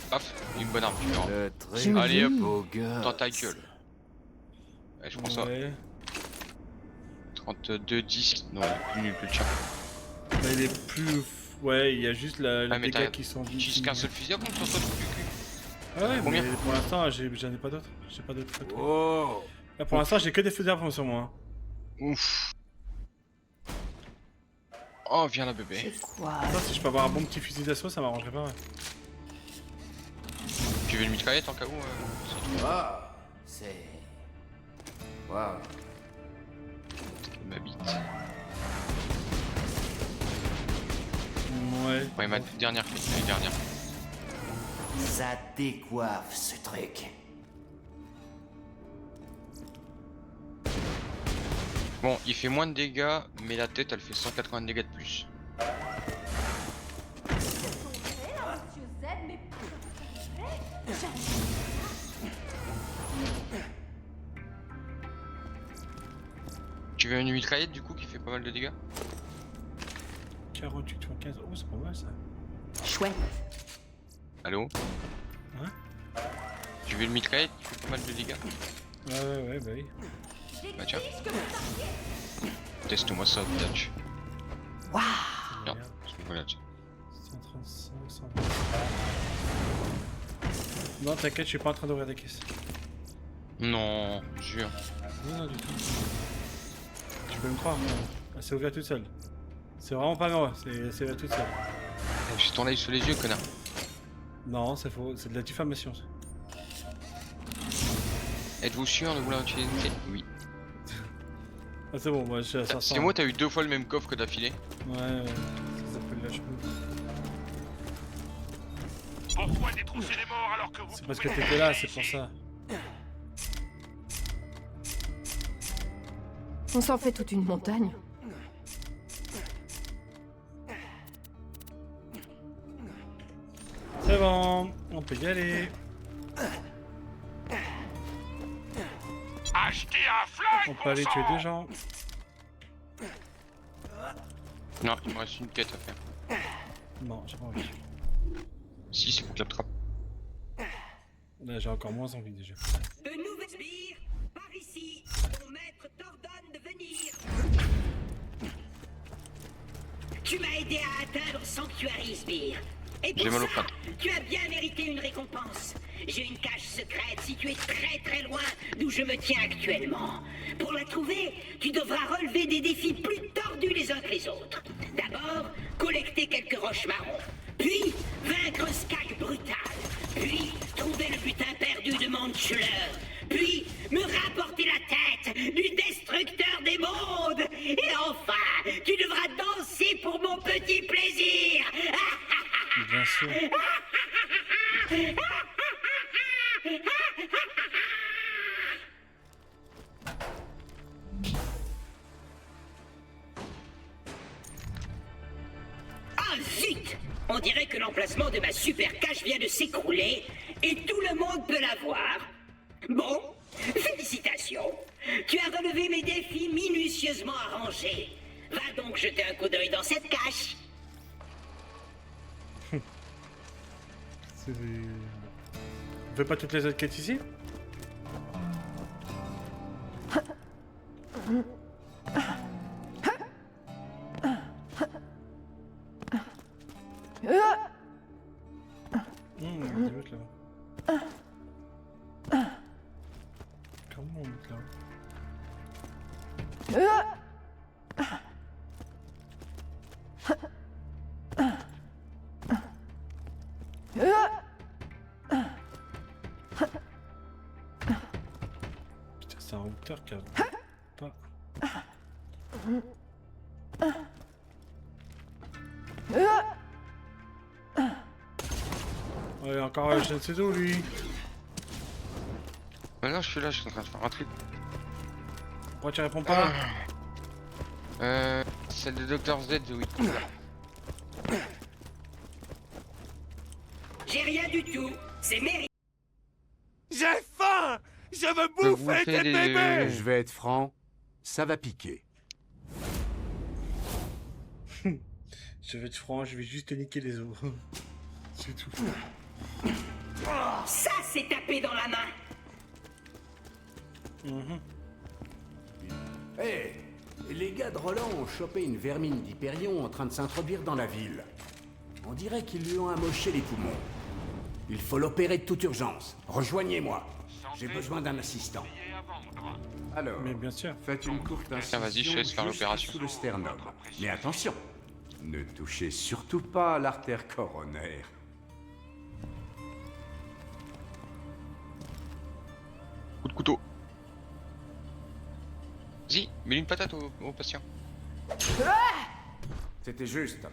Paf, une bonne arme, tu verras. Très Allez hop, beau gars. dans ta gueule. Ouais, je prends ça. 32, 10. Non, il est plus nul que le tien. Bah, il est plus. Ouais, il y a juste les dégâts qui sont vite. Tu qu'un seul fusil à pompe sur toi, du cul. Ah ouais, Combien mais pour l'instant, j'en ai pas d'autres. J'ai pas d'autres. Oh. Là, pour l'instant, j'ai que des fusils à pompe sur moi. Ouf. Oh, viens là, bébé. Ça, si je peux avoir un bon petit fusil d'assaut, ça m'arrangerait pas. Ouais. Tu veux une mitraillette en cas où Waouh, c'est... Waouh. Ma bite. Ouais. Ouais, ma toute dernière fille, l'année dernière. Ça décoiffe ce truc. Bon, il fait moins de dégâts, mais la tête elle fait 180 dégâts de plus. Tu veux une mitraillette du coup qui fait pas mal de dégâts? 48 x 15, oh c'est pas mal ça. Chouette. Allô? Hein? Tu veux une mitraillette qui fait pas mal de dégâts? Ouais, bah oui. Bah tiens. Teste-moi ça, bitch. Waouh. Regarde, je me vois là-dessus. 135, 120. Non, t'inquiète, je suis pas en train d'ouvrir des caisses. Non, jure. Non, du tout. Tu peux me croire, elle s'est ouverte toute seule. C'est vraiment pas moi, c'est ouvert toute seule. J'ai ton œil sous les yeux, connard. Non, c'est faux, c'est de la diffamation. Ça. Êtes-vous sûr de vouloir utiliser une clé? Oui. Ah, c'est bon, moi je suis à C'est moi, t'as eu 2 fois le même coffre que d'affilée. Ouais, ça s'appelle la cheveux. Pourquoi détrousser les morts alors que vous... C'est parce que t'étais là, c'est pour ça. On s'en fait toute une montagne. C'est bon, on peut y aller. Achetez un flingue. On peut aller tuer des gens. Non, il me reste une quête à faire. Non, j'ai pas envie. Si, c'est pour que la trappe. Là, j'ai encore moins envie déjà. De nouvelles sbires, par ici, mon maître t'ordonne de venir. Tu m'as aidé à atteindre Sanctuary Sbire. Et pour J'ai mal au ça, crâne. tu as bien mérité une récompense. J'ai une cache secrète située très très loin d'où je me tiens actuellement. Pour la trouver, tu devras relever des défis plus tordus les uns que les autres. D'abord, collecter quelques roches marron. Puis, vaincre Skag Brutal. Puis, trouver le butin perdu de Manchler. Puis, me rapporter la tête du destructeur des mondes. Et enfin, tu devras danser pour mon petit plaisir. Bien sûr. Ah zut! On dirait que l'emplacement de ma super cache vient de s'écrouler et tout le monde peut la voir. Bon, félicitations. Tu as relevé mes défis minutieusement arrangés. Va donc jeter un coup d'œil dans cette cache. On fait pas toutes les autres quêtes ici? Il y a des autres là. Comment on monte là? Putain, c'est un hauteur qui a pas. Ouais, encore je ne sais où lui. Bah non, je suis là, je suis en train de faire un truc. Pourquoi tu réponds pas? Celle de Dr Z, oui. J'ai rien du tout. C'est mérité. J'ai faim. Je veux bouffer tes bébés. Je vais être franc, ça va piquer. Je vais être franc, je vais juste te niquer les os. C'est tout. Ça, c'est tapé dans la main. Hé, les gars de Roland ont chopé une vermine d'Hyperion en train de s'introduire dans la ville. On dirait qu'ils lui ont amoché les poumons. Il faut l'opérer de toute urgence. Rejoignez-moi. J'ai besoin d'un assistant. Alors, mais bien sûr. Faites une courte incision vas-y, je te laisse faire juste l'opération. sous le sternum. Mais attention, ne touchez surtout pas à l'artère coronaire. Coup de couteau. Vas-y, mets une patate au patient. C'était juste.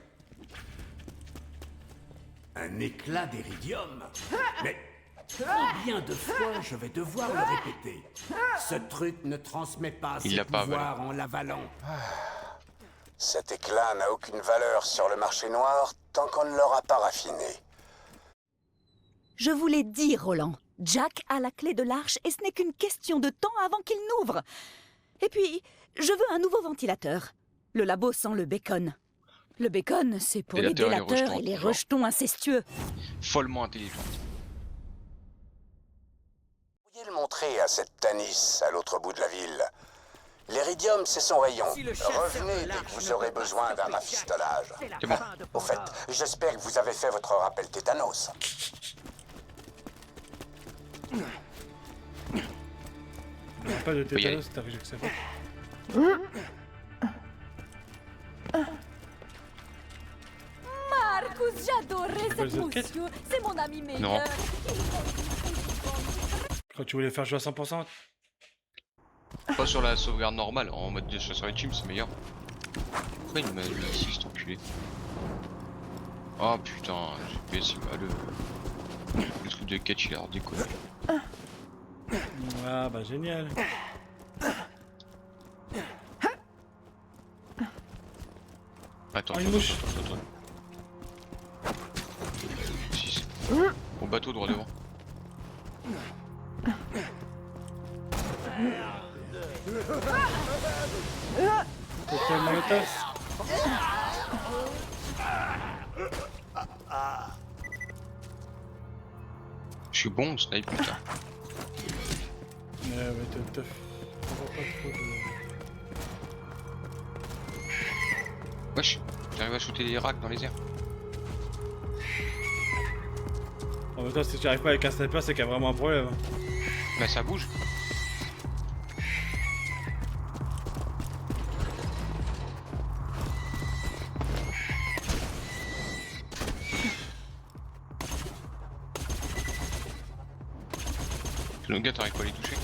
Un éclat d'éridium. Mais combien de fois je vais devoir le répéter? Ce truc ne transmet pas Il ses l'a pas pouvoirs en l'avalant. Cet éclat n'a aucune valeur sur le marché noir tant qu'on ne l'aura pas raffiné. Je vous l'ai dit, Roland. Jack a la clé de l'arche et ce n'est qu'une question de temps avant qu'il n'ouvre. Et puis, je veux un nouveau ventilateur. Le labo sent le bacon. Le bacon, c'est pour les délateurs et les rejetons incestueux. Follement intelligente. Vous pourriez le montrer à cette Tanis à l'autre bout de la ville. L'éridium, c'est son rayon. Revenez dès que vous aurez besoin d'un rafistolage. C'est bon. Au fait, j'espère que vous avez fait votre rappel tétanos. Pas de tétanos, t'as vu que ça fait. Marcus, j'adorais cette monsieur. C'est mon ami meilleur. Non. Quand tu voulais faire jouer à 100%? Pas sur la sauvegarde normale, en mode de sur les teams c'est meilleur. Pourquoi il m'a mis ici cet enculé? Oh putain, j'ai c'est malheureux. Le truc de catch il a l'air déconné. Ah bah génial. Attends, une mouche. Attends. Au bateau droit devant. Cocktail Molotov. Je suis bon, snipe putain. Ouais, t'as pas trop de... Wesh, j'arrive à shooter des racks dans les airs. En même temps, si tu arrives pas avec un sniper, c'est qu'il y a vraiment un problème. Bah ça bouge. Le gars, t'arrives pas à les toucher.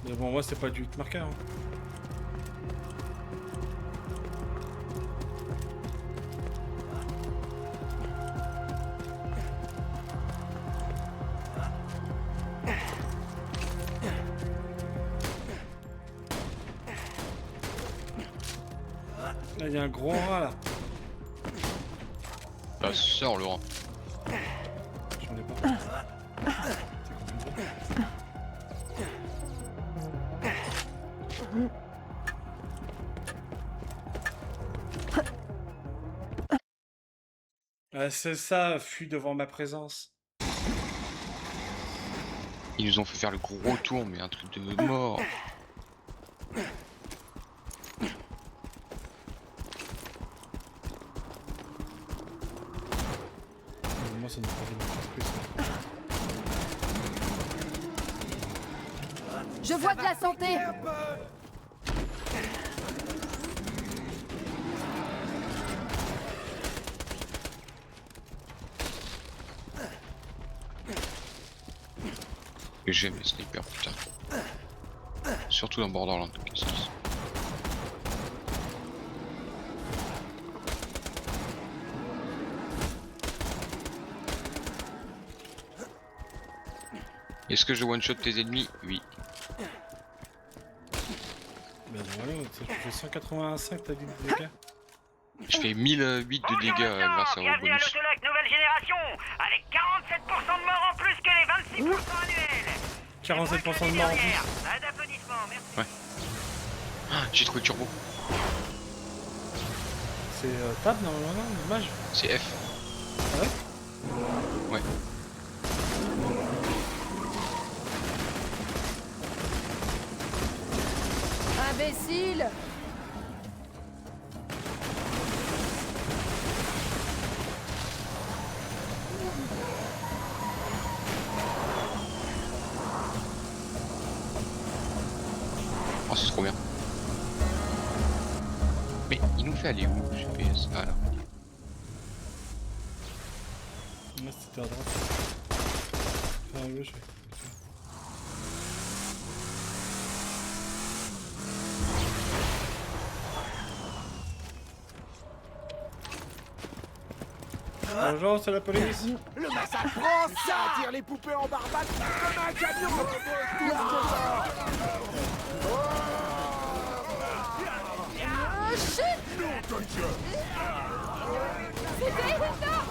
Mais bon, moi, c'est pas du marqueur. Hein. Là, il y a un gros rat là. Bah, sors le rang. J'en ai pas. C'est ça, fuis devant ma présence. Ils nous ont fait faire le gros tour, mais un truc de mort. Moi, ça ne fait plus ça. Je vois de la santé. Que j'aime les snipers, putain. Surtout dans Borderlands, qu'est-ce qu'ils sont. Est-ce que je one-shot tes ennemis? Oui. Ben voilà, tu fais 185, t'as dit de dégâts. Je fais 1008 de dégâts grâce au Bienvenue à bonus. l'autologue nouvelle génération, avec 47% de morts en plus que les 26% annuels. 47% de morts en plus. Pas d'applaudissements, merci. Ouais. Ah, j'ai trouvé turbo. C'est tab normalement, non, dommage. C'est F. Ah ouais? Ouais. Imbécile. Oh, c'est trop bien. Mais il nous fait aller où, GPS? Ah là. Là, c'était à droite. Enfin, à gauche, ouais. Bonjour, c'est la police. Le massacre France, ça attire les poupées en barbate comme un camion. Oh shit. C'était Hilda.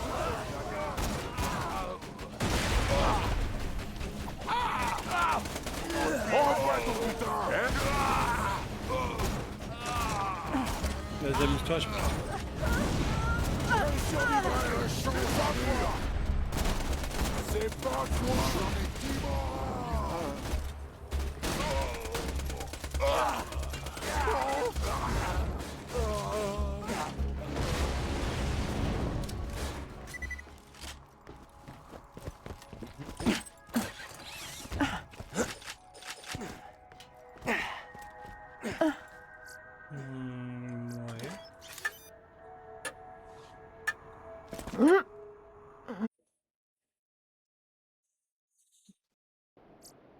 Vas-y, amuse-toi, je pense. C'est pas toi.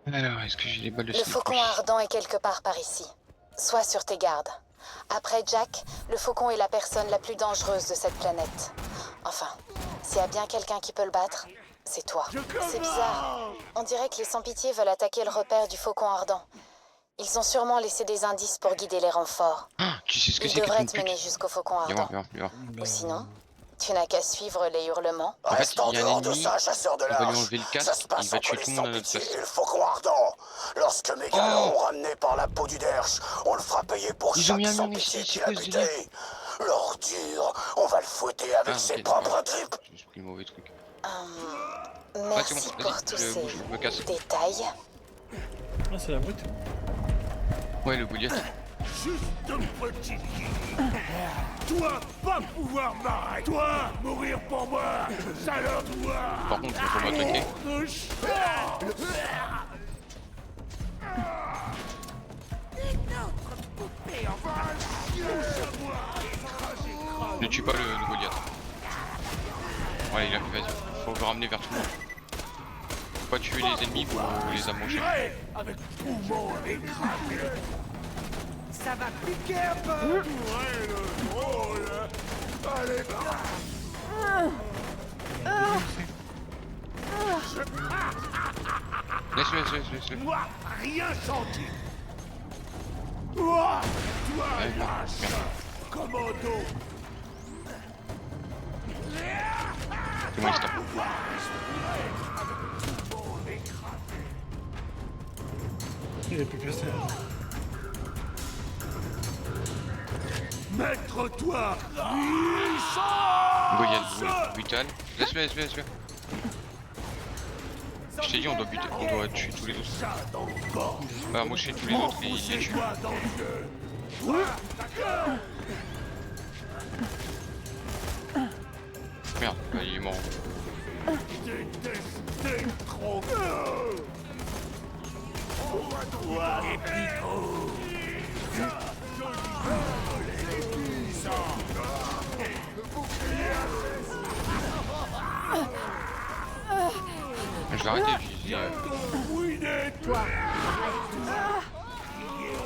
Ouais. Alors, est-ce que j'ai les balles de Le sniper? faucon ardent est quelque part par ici. Sois sur tes gardes. Après Jack, le faucon est la personne la plus dangereuse de cette planète. Enfin, s'il y a bien quelqu'un qui peut le battre, c'est toi. C'est bizarre. On dirait que les sans-pitié veulent attaquer le repère du faucon ardent. Ils ont sûrement laissé des indices pour guider les renforts. Ah, tu sais ce que Ils c'est que devraient une te pute? mener jusqu'au faucon Viens voir, ardent. viens voir. Ou sinon, tu n'as qu'à suivre les hurlements. En fait, Reste en il y a un dehors de ennemi, ça, chasseur de il va lui large. enlever le Ça casque, se passe il va entre tuer les tout le monde à notre sans-pitié place. et le faucon ardent. Lorsque mes gars l'ont ramené par la peau du derche, on le fera payer pour Ils ont chaque mis un mur sans-pitié ici, qu'il c'est a quoi ce buté. délire? L'ordure, on va le fouetter avec Ah, ses ok, propres d'accord. tripes. J'ai pris le mauvais truc. Merci c'est bon, pour vas-y, tous je ces bouge, je me casse. détails. Ah, c'est la brute. Ouais, le Goliath. Juste un petit toi, pas pouvoir m'arrêter. Toi, mourir pour moi. Salope, toi. Par contre, il faut m'attaquer. Ne tue pas le Goliath. Ouais, il a fait, vas-y. Faut le ramener vers tout le monde. Faut pas tuer les ennemis pour les amocher. Avec poumon écrasé. Ça va piquer un peu. Ouais, le drôle. Allez, Laisse-le. Moi, rien senti. Toi, Ouais, bon, lâche. merde. Commando. C'est bon, il se tape. Il est plus que ça. Maître-toi, puissant. Goliath brûle, brutal. Laisse-le, laisse-le, laisse-le. Je t'ai dit, on doit tuer tous les autres. Ah, moi je tue tous les autres et il les tue. Merde, bah, il est mort. Je vais arrêter d'utiliser.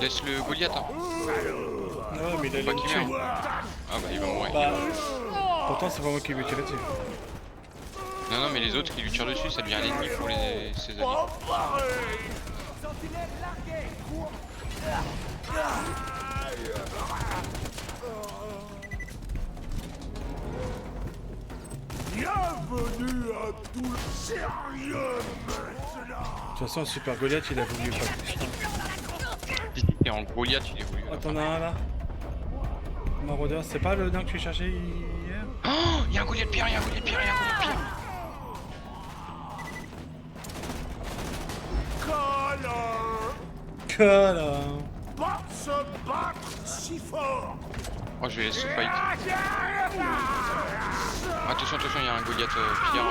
Laisse le Goliath. Hein. Non, mais il a pas les qu'il tuer. meurt. Ah bah il va mourir. Bah, pourtant, c'est pas moi qui vais tirer dessus. Non, non, mais les autres qui lui tirent dessus, ça devient l'ennemi pour ses alliés. Bienvenue à tout le sérieux maintenant. De toute façon, Super Goliath, il a voulu pas plus. Et en Goliath, il est voulu. Oh, t'en as un là. Maraudeur, c'est pas le nain que tu cherchais hier? Oh, il y a un Goliath pierre, il y a un Goliath pierre, il y a un Goliath pierre. Colin. Pas se battre si fort. Oh, je vais laisser fight. Attention, attention, il y a un Goliath pierre.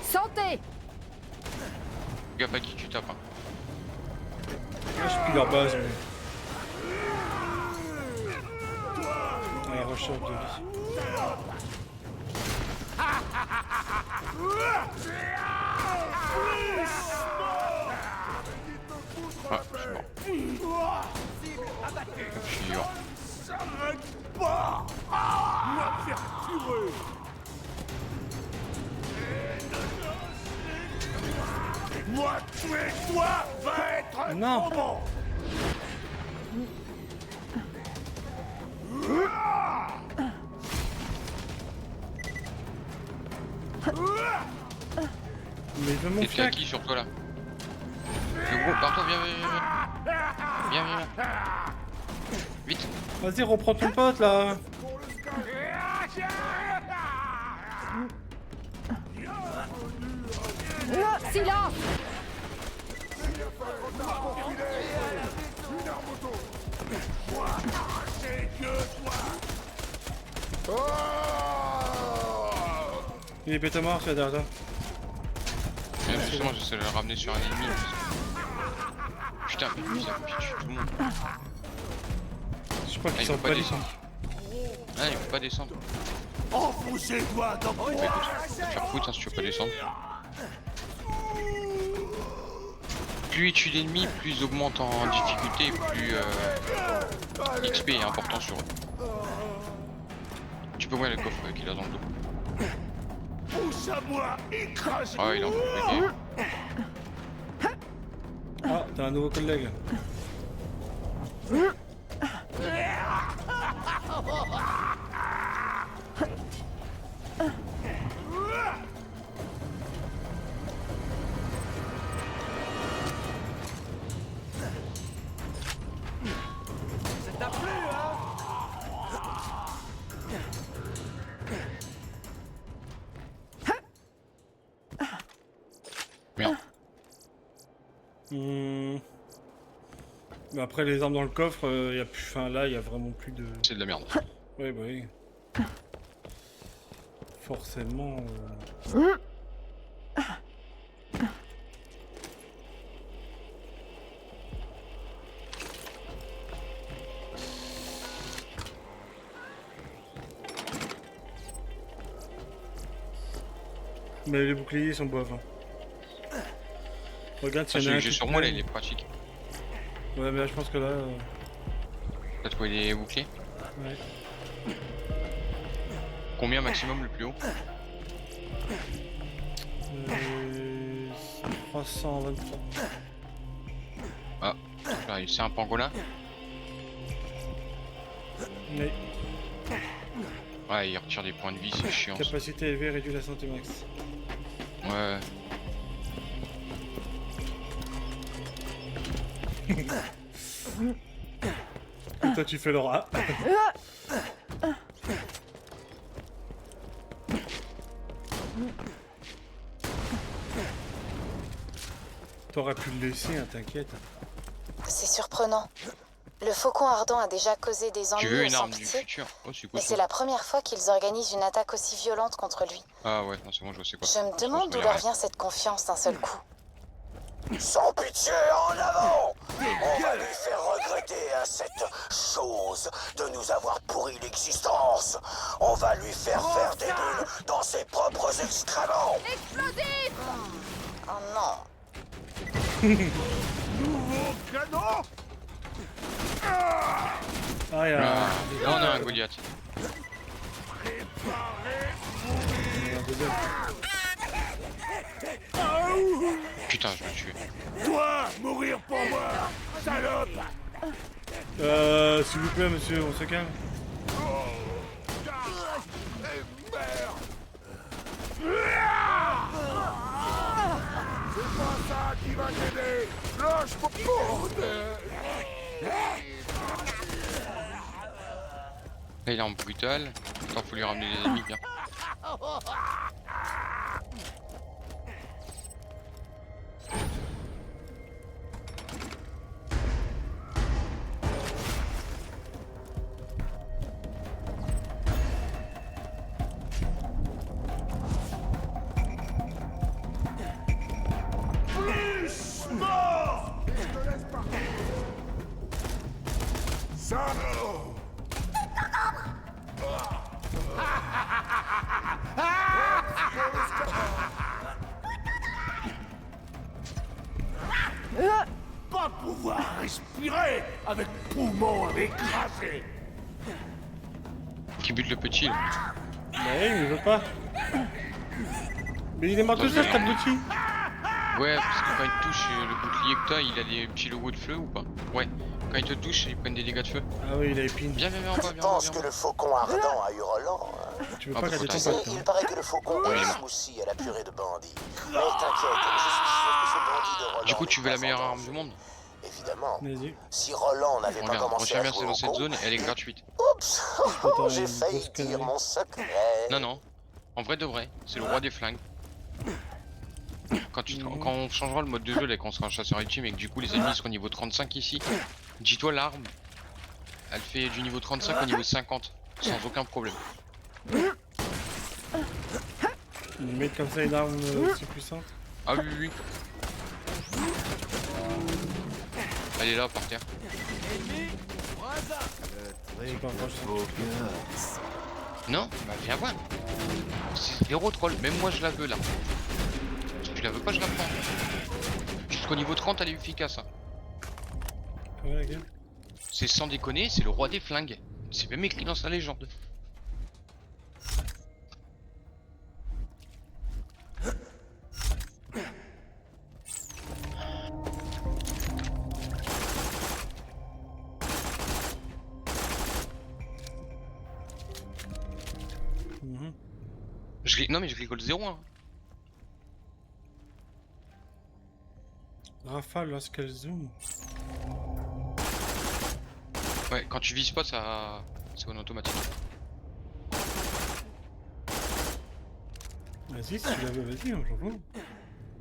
Santé. Gaffe à qui tu tapes. Hein. Moi, je pille leur base, mais. À la recherche de vie. Ah, je suis mort. Je suis mort. S'arrête pas. Me faire tuer. Moi tuer toi va être un moment. Mais il veut mon Et t'es à flac. qui sur toi là? Le gros, pars-toi, viens. Viens. Vite. Vas-y, reprends ton pote là. Silence. Il est bête à mort, celui derrière toi. Justement, j'essaie de le ramener sur un ennemi. Putain, mais lui, ça tue tout le monde. Je crois Ah, qu'ils il sont faut pas pas descendre. Ah, il faut pas descendre. Enfoncez-toi dans Bah écoute, ça va te faire foutre hein, si tu veux pas descendre. Plus il tue d'ennemis, plus ils augmentent en difficulté, plus XP est important sur eux. Tu peux voir le coffre qu'il a dans le dos. pousse à moi, écrase. Ah, il est encore bugué. Ah, t'as un nouveau collègue. Ça t'a plu, hein? Merde. Mais après les armes dans le coffre, y a plus. Enfin là, il y a vraiment plus de. C'est de la merde. Ouais, bah oui. Forcément. Mais les boucliers sont boivent. Hein. Regarde si Ah, y en a celui un que j'ai qui sur te moi là, plaît. il est pratique. Ouais, mais là, je pense que là. T'as trouvé les boucliers? Ouais. Combien maximum le plus haut? 323. Ah, là, c'est un pangolin? Oui. Ouais, il retire des points de vie, c'est chiant. Ça. Capacité élevée réduit la santé max. Ouais. toi tu fais le rat. T'aurais pu le laisser, hein, t'inquiète. C'est surprenant. Le faucon ardent a déjà causé des Tu veux ennuis une sans arme du pitié, futur? Oh, c'est quoi mais ça? c'est la première fois qu'ils organisent une attaque aussi violente contre lui. Ah ouais, non, c'est bon, je sais quoi. Je me demande d'où leur vient cette confiance d'un seul coup. Sans pitié, en avant! On va lui faire regretter à cette chose de nous avoir pourri l'existence. On va lui faire faire des bulles dans ses propres excréments. Explosif! Oh non. Nouveau canon. Ah, y'a Là, on a un Goliath. Putain, je l'ai tué. Toi, mourir pour moi, salope. S'il vous plaît, monsieur, on se calme. C'est pas ça qui va t'aider. Lâche mon bordel. Là, il est en brutal. Attends, faut lui ramener des ennemis, bien. Plus mort. Je te laisse pas. Salaud. Pas pouvoir respirer avec poumons écrasés. Qui bute le petit, là. Mais il veut pas. Mais il est mort tout seul, tape d'outil. Ouais, parce que quand il touche le bouclier que t'as, il a des petits logos de feu ou pas? Ouais. Quand il te touche, ils prennent des dégâts de feu. Ah oui, il a épine. Viens, viens, Je pense que le faucon ardent a eu Roland. Tu veux Ah, pas bah, garder ton faut pote, Il hein. paraît que le faucon Ouais, est il est mort. smoothie à la purée de bandit. Mais t'inquiète, je suis sûr que ce bandit de Roland. Du coup, tu veux la n'est pas meilleure en arme danger. du monde? Évidemment. Vas-y. Si Roland n'avait pas Regarde, commencé à retiens bien, c'est jouer dans au cette con... zone, elle est gratuite. Oups, Attends, j'ai une failli grosse dire connerie. mon secret. Non, non. En vrai de vrai, c'est le roi des flingues. Quand, quand on changera le mode de jeu, là, quand on sera un chasseur ultime et que du coup les ennemis seront au niveau 35 ici, dis-toi l'arme, elle fait du niveau 35 au niveau 50, sans aucun problème. Ils mettent comme ça une arme aussi puissante. Ah oui, oui, oui. Elle est là, par terre. C'est pas franchement. Non, bah viens voir. C'est héros troll, même moi je la veux là. Si tu la veux pas, je la prends. Jusqu'au niveau 30, elle est efficace. Hein. Ouais, la gueule. C'est sans déconner, c'est le roi des flingues. C'est même écrit dans sa légende. Non mais je rigole 0 hein. Rafale lorsqu'elle zoom. Ouais, quand tu vises pas, ça... c'est en automatique. Vas-y, si tu la veux, vas-y, hein, j'en veux.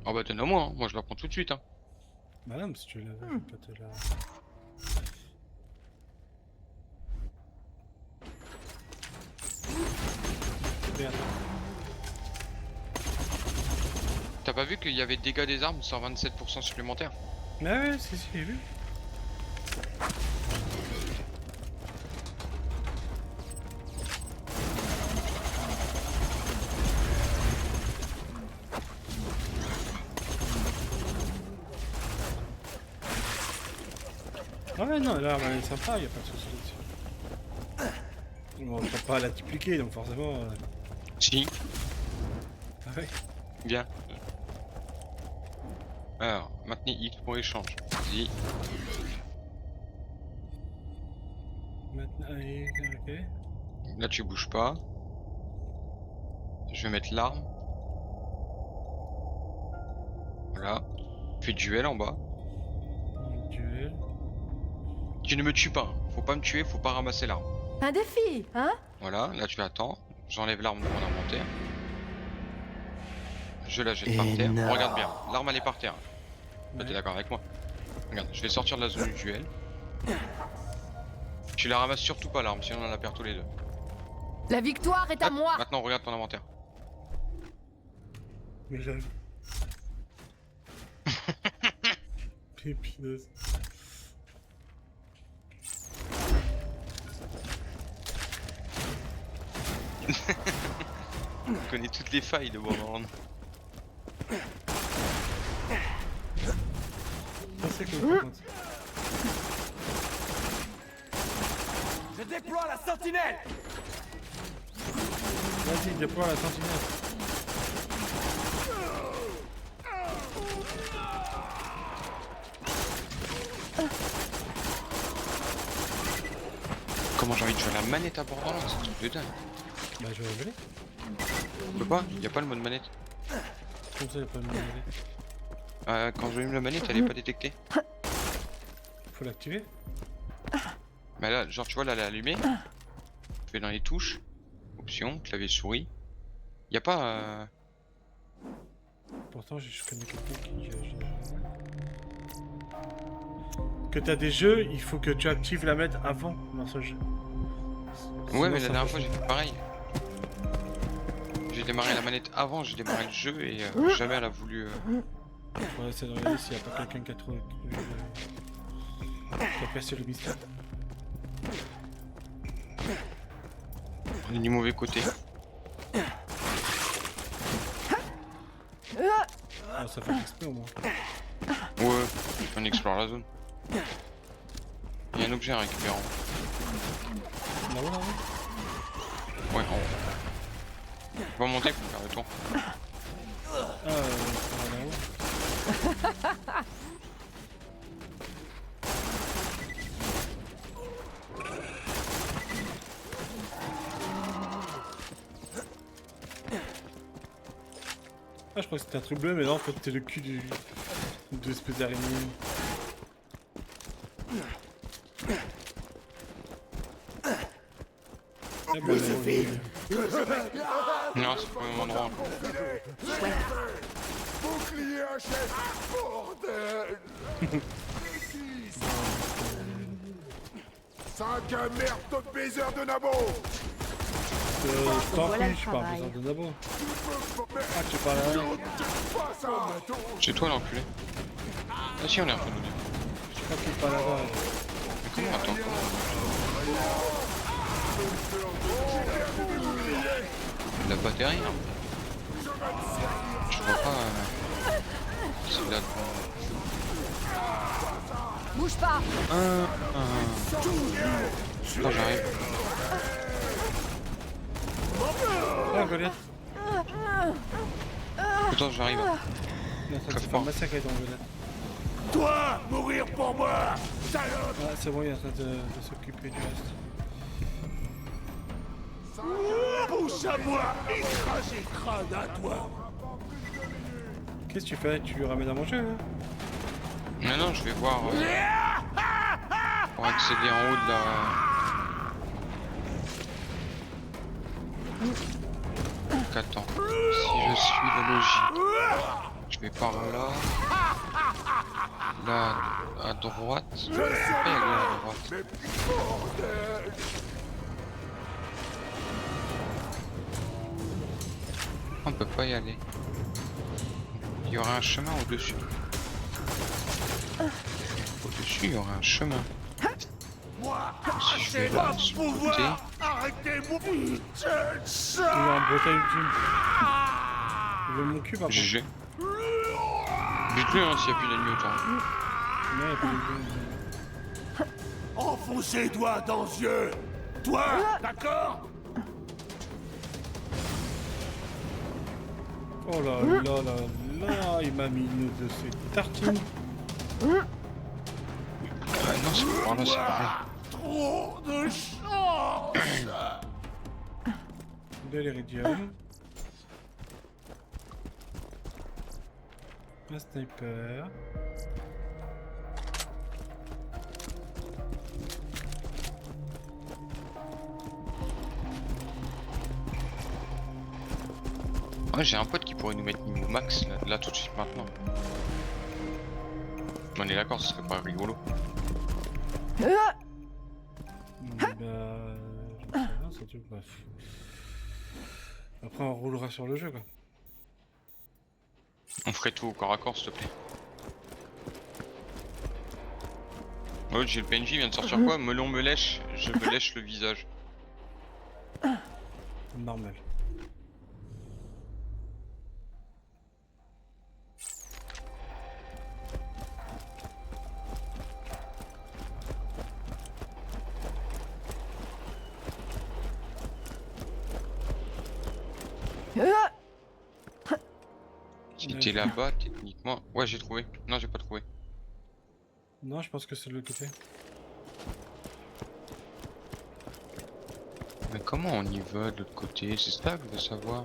Ah bah donne-la moi, hein. Moi je la prends tout de suite. Hein. Bah non, mais si tu la veux, je vais pas te la... Merde. T'as pas vu qu'il y avait dégâts des armes 127% supplémentaires? Ah ouais, si, j'ai vu. Ah ouais, non, l'arme elle est sympa, y'a pas de soucis là-dessus. Bon, on va pas la dupliquer, donc forcément... Si. Ah ouais. Bien. Alors, maintenez X pour échange. Vas-y. Maintenant, allez, ok. Là tu bouges pas. Je vais mettre l'arme. Voilà. Fais duel en bas. Duel. Tu ne me tues pas. Hein. faut pas me tuer, faut pas ramasser l'arme. Un défi, hein? Voilà, là tu attends, j'enlève l'arme de mon inventaire. Je la jette par terre. Énorme. Regarde bien, l'arme elle est par terre. Là t'es d'accord avec moi? Regarde, je vais sortir de la zone du duel. Tu la ramasses surtout pas l'arme, sinon on la perd tous les deux. La victoire est à moi. Maintenant regarde ton inventaire. Mais j'arrive. Pépineuse. On connaît toutes les failles de Borderlands. Ça c'est cool par contre. Je déploie la sentinelle. Vas-y, déploie la sentinelle. Comment j'ai envie de jouer à la manette à Borderlands, c'est un truc de dingue. Bah je vais révéler. Tu peux pas? Y'a pas le mode manette. Comme ça, y'a pas de manette. Quand j'allume la manette, elle est pas détectée. Faut l'activer. Mais là, genre tu vois, là elle est allumée. Je vais dans les touches. Options, clavier souris. Y'a pas... Pourtant, je connais quelqu'un qui... Que t'as des jeux, il faut que tu actives la manette avant dans ce jeu. Ouais, mais la dernière fois j'ai fait pareil. J'ai démarré la manette avant, j'ai démarré le jeu et jamais elle a voulu... On va essayer de regarder s'il n'y a pas quelqu'un qui a trouvé... qui a percé le mystère. On est du mauvais côté. Ah, ça fait exprès au moins. Ouais, on explore la zone. Il y a un objet à récupérer. Là-haut, là-haut. Ouais, en haut. On va monter pour faire le tour. Ah, ça va là-haut. Ah, je crois que c'était un truc bleu, mais là en fait c'était le cul de l'espèce d'araignée. Ah, bah, non, c'est pas le même endroit. Bouclier HS, bordel. 5 à merde, top baiser de Nabo. je t'en prie, je parle besoin de Nabo. Ah, tu parles à rien. C'est toi l'enculé. Ah si, on est un peu nous deux. Je crois qu'il parle là-bas. Mais comment, attends, la batterie hein. Je vois pas... c'est là devant. Bouge pas. Là j'arrive. Ah, Goliath. Attends, j'arrive. Là, ça te fait un massacre dans Goliath. Toi, mourir pour moi, salope. Ah, c'est bon, il est en train de s'occuper du reste. Pousse à moi, écrasez crâne à toi. Qu'est-ce que tu fais? Tu lui ramènes à manger hein? Non, je vais voir... pour accéder en haut de la... Donc attends, si je suis la logique, je vais par là... Là, à droite... Ah, il y a là à droite. On peut pas y aller. Il y aura un chemin au-dessus. Au-dessus, il y aura un chemin. Si je vais là, sur le côté... Arrêtez-moi. Il est en Bretagne Jim. Il veut mon cul par contre. GG. Bute-le hein, s'il n'y a plus d'ennemis autour. Non, il n'y a pas de Enfoncez doigts dans les yeux. Toi, d'accord? Oh là là là là, il m'a mis une de ses tartines. Non, c'est pas par là, c'est par là. Trop de chance. De l'iridium. Un sniper. Ouais, j'ai un pote qui pourrait nous mettre niveau max là tout de suite maintenant. On est d'accord, ce serait pas rigolo. Bah... j'en sais rien, surtout, bref. Après on roulera sur le jeu quoi. On ferait tout au corps à corps s'il te plaît. Oh, j'ai le PNJ, il vient de sortir quoi? Melon me lèche, je me lèche le visage. Normal. C'était là-bas techniquement. Ouais, j'ai trouvé. Non, j'ai pas trouvé. Non, je pense que c'est de l'autre côté. Mais comment on y va de l'autre côté? C'est ça que je veux savoir.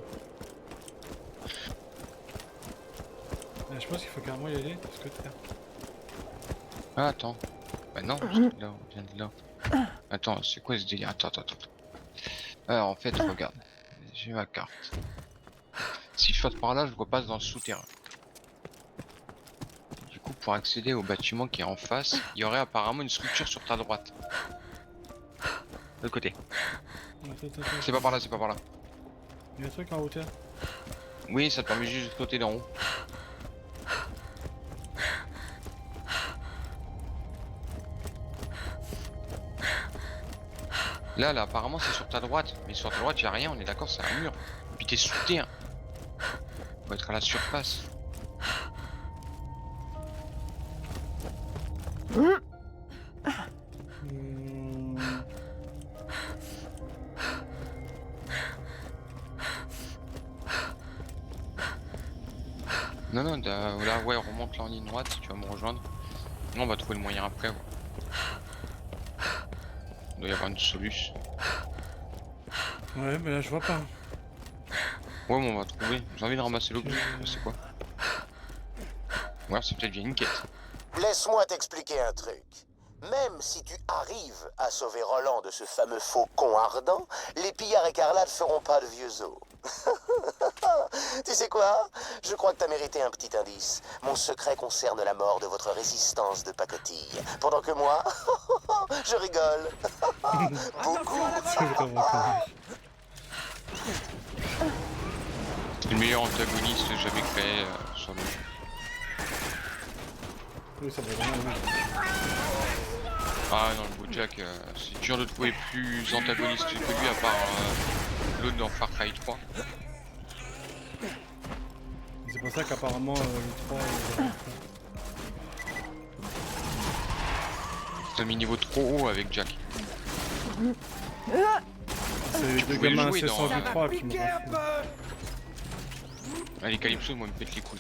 Je pense qu'il faut carrément y aller de ce côté-là. Ah, attends. Bah non, on vient de là, on vient de là. Attends, c'est quoi ce délire? Attends. Alors en fait, regarde. J'ai ma carte. Si je passe par là, je repasse dans le souterrain. Du coup, pour accéder au bâtiment qui est en face, il y aurait apparemment une structure sur ta droite. De l'autre côté. C'est pas par là, c'est pas par là. Il y a un truc en hauteur. Oui, ça te permet juste de sauter d'en haut. Là, apparemment c'est sur ta droite. Mais sur ta droite, y a rien, on est d'accord, c'est un mur. Et puis t'es sous terre. Faut être à la surface. Non, là, ouais, remonte là en ligne droite si tu vas me rejoindre. Non, on va trouver le moyen après. Ouais. Il doit y avoir une solution. Ouais, mais là je vois pas. Ouais, mais on va trouver. J'ai envie de ramasser l'objet. C'est quoi? Ouais, c'est peut-être bien une quête. Laisse-moi t'expliquer un truc. Même si tu arrives à sauver Roland de ce fameux faucon ardent, les pillards écarlates feront pas de vieux os. Tu sais quoi? Je crois que t'as mérité un petit indice. Mon secret concerne la mort de votre résistance de pacotille. Pendant que moi, je rigole. Beaucoup. C'est le meilleur antagoniste jamais créé sur le jeu. Oui, ça va vraiment. Ah non, le Bojack, c'est dur de trouver plus antagoniste que lui à part l'autre dans Far Cry 3. C'est pour ça qu'apparemment le 3 t'as mis niveau trop haut avec Jack. c'est des gamins assez sans du 3 qui m'ont fait. Allez, Calypso, moi, me pète les couilles.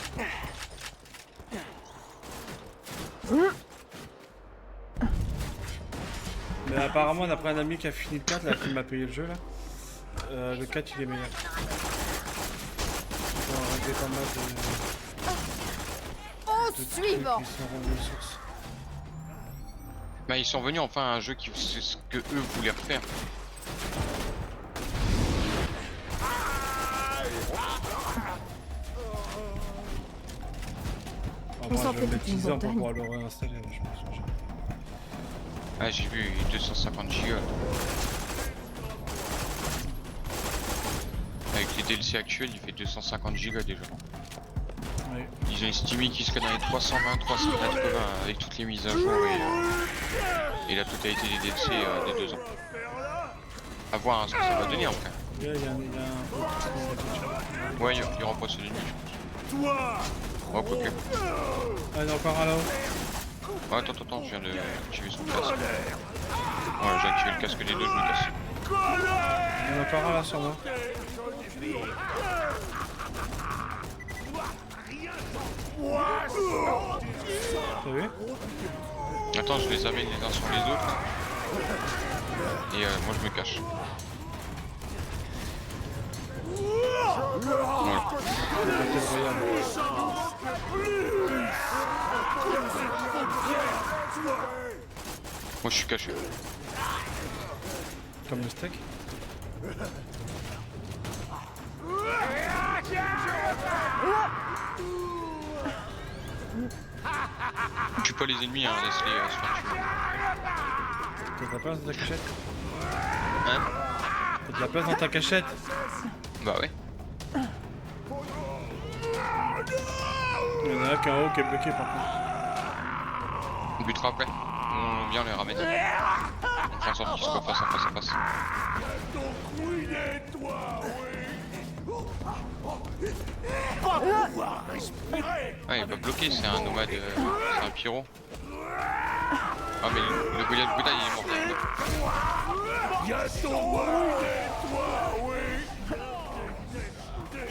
Mais apparemment, d'après un ami qui a fini le 4, là, qui m'a payé le jeu, là, le 4 il est meilleur. Ils ont arrêté pas mal de suivant. Bah, ils sont venus enfin à un jeu qui c'est ce que eux voulaient refaire. Moi, je vais mettre 10 ans pour pouvoir le réinstaller, là, je pense. Ah, j'ai vu 250 gigas. Avec les DLC actuels, il fait 250 gigas déjà. Ouais. Ils ont estimé qu'il serait dans les 320, 380 avec toutes les mises à jour et la totalité des DLC des 2 ans. A voir hein, ce que ça va donner après. Ouais, il y aura pas ce de nuit, je pense. Oh, quoi que. Ah, il est encore à là-haut. Ouais, attends, je viens de activer son casque. Ouais, j'ai activé le casque des deux, je me casse. Il y en a encore un là sur moi. T'as vu? Attends, je les amène les uns sur les autres. Et moi je me cache. Voilà. Moi je suis caché. Comme le steak. pas les ennemis, hein, laisse-les se faire tuer. T'as de la place dans ta cachette? Hein? T'as de la place dans ta cachette? Bah ouais. Il y en a un qui est en haut qui est bloqué par contre. On butera après. On vient les ramener. On fait en sorte qu'ils soient face à face. Ah, il est pas bloqué, c'est un nomade, c'est un pyro. Ah, mais le Goliath Bouddha il est mort. Je suis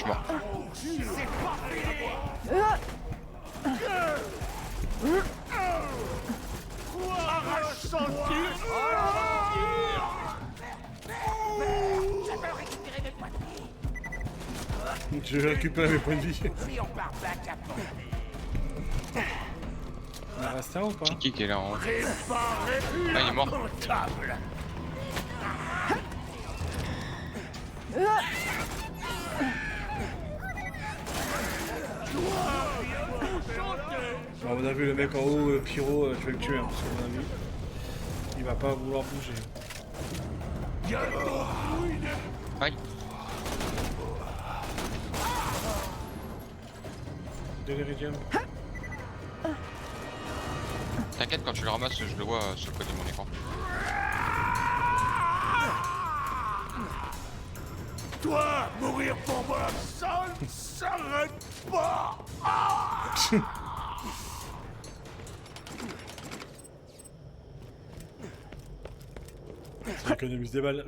mort. Je vais récupérer mes points de vie. Il en reste un ou pas? C'est qui est là en haut? Ah, il est mort. Bon, on a vu le mec en haut, pyro, je vais le tuer, hein, parce qu'on a vu. Il va pas vouloir bouger. Aïe. De l'iridium. T'inquiète, quand tu le ramasses, je le vois sur le côté de mon écran. Toi, mourir pour moi, ça ne s'arrête pas. Ça économise des balles.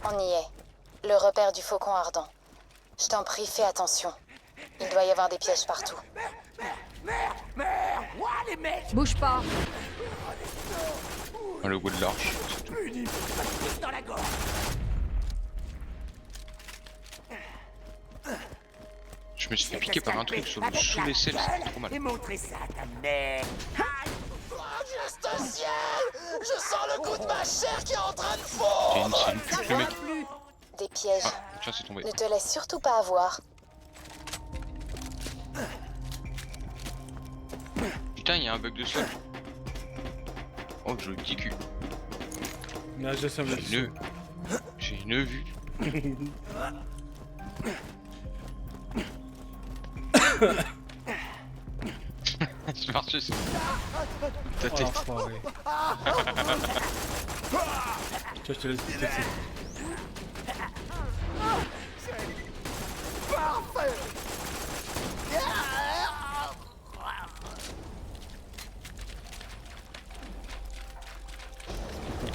On y est. Le repère du faucon ardent. Je t'en prie, fais attention. Il doit y avoir des pièges partout. Bouge pas. Le goût de l'arche, c'est tout. Dans la gorge. Je me suis fait piquer par un truc sur le sous-vaisselle, c'était trop mal. Et montrer ça à ta mère. Juste un ciel! Je sens le goût de ma chair qui est en train de fondre! C'est une pute, le mec. Des pièges. Ah, tiens, c'est tombé. Ne te laisse surtout pas avoir. Putain, il y a un bug de sol. Oh, le joli petit cul. J'ai une vue. Je marche sur ta tête. Tiens, je te laisse tester. Parfait.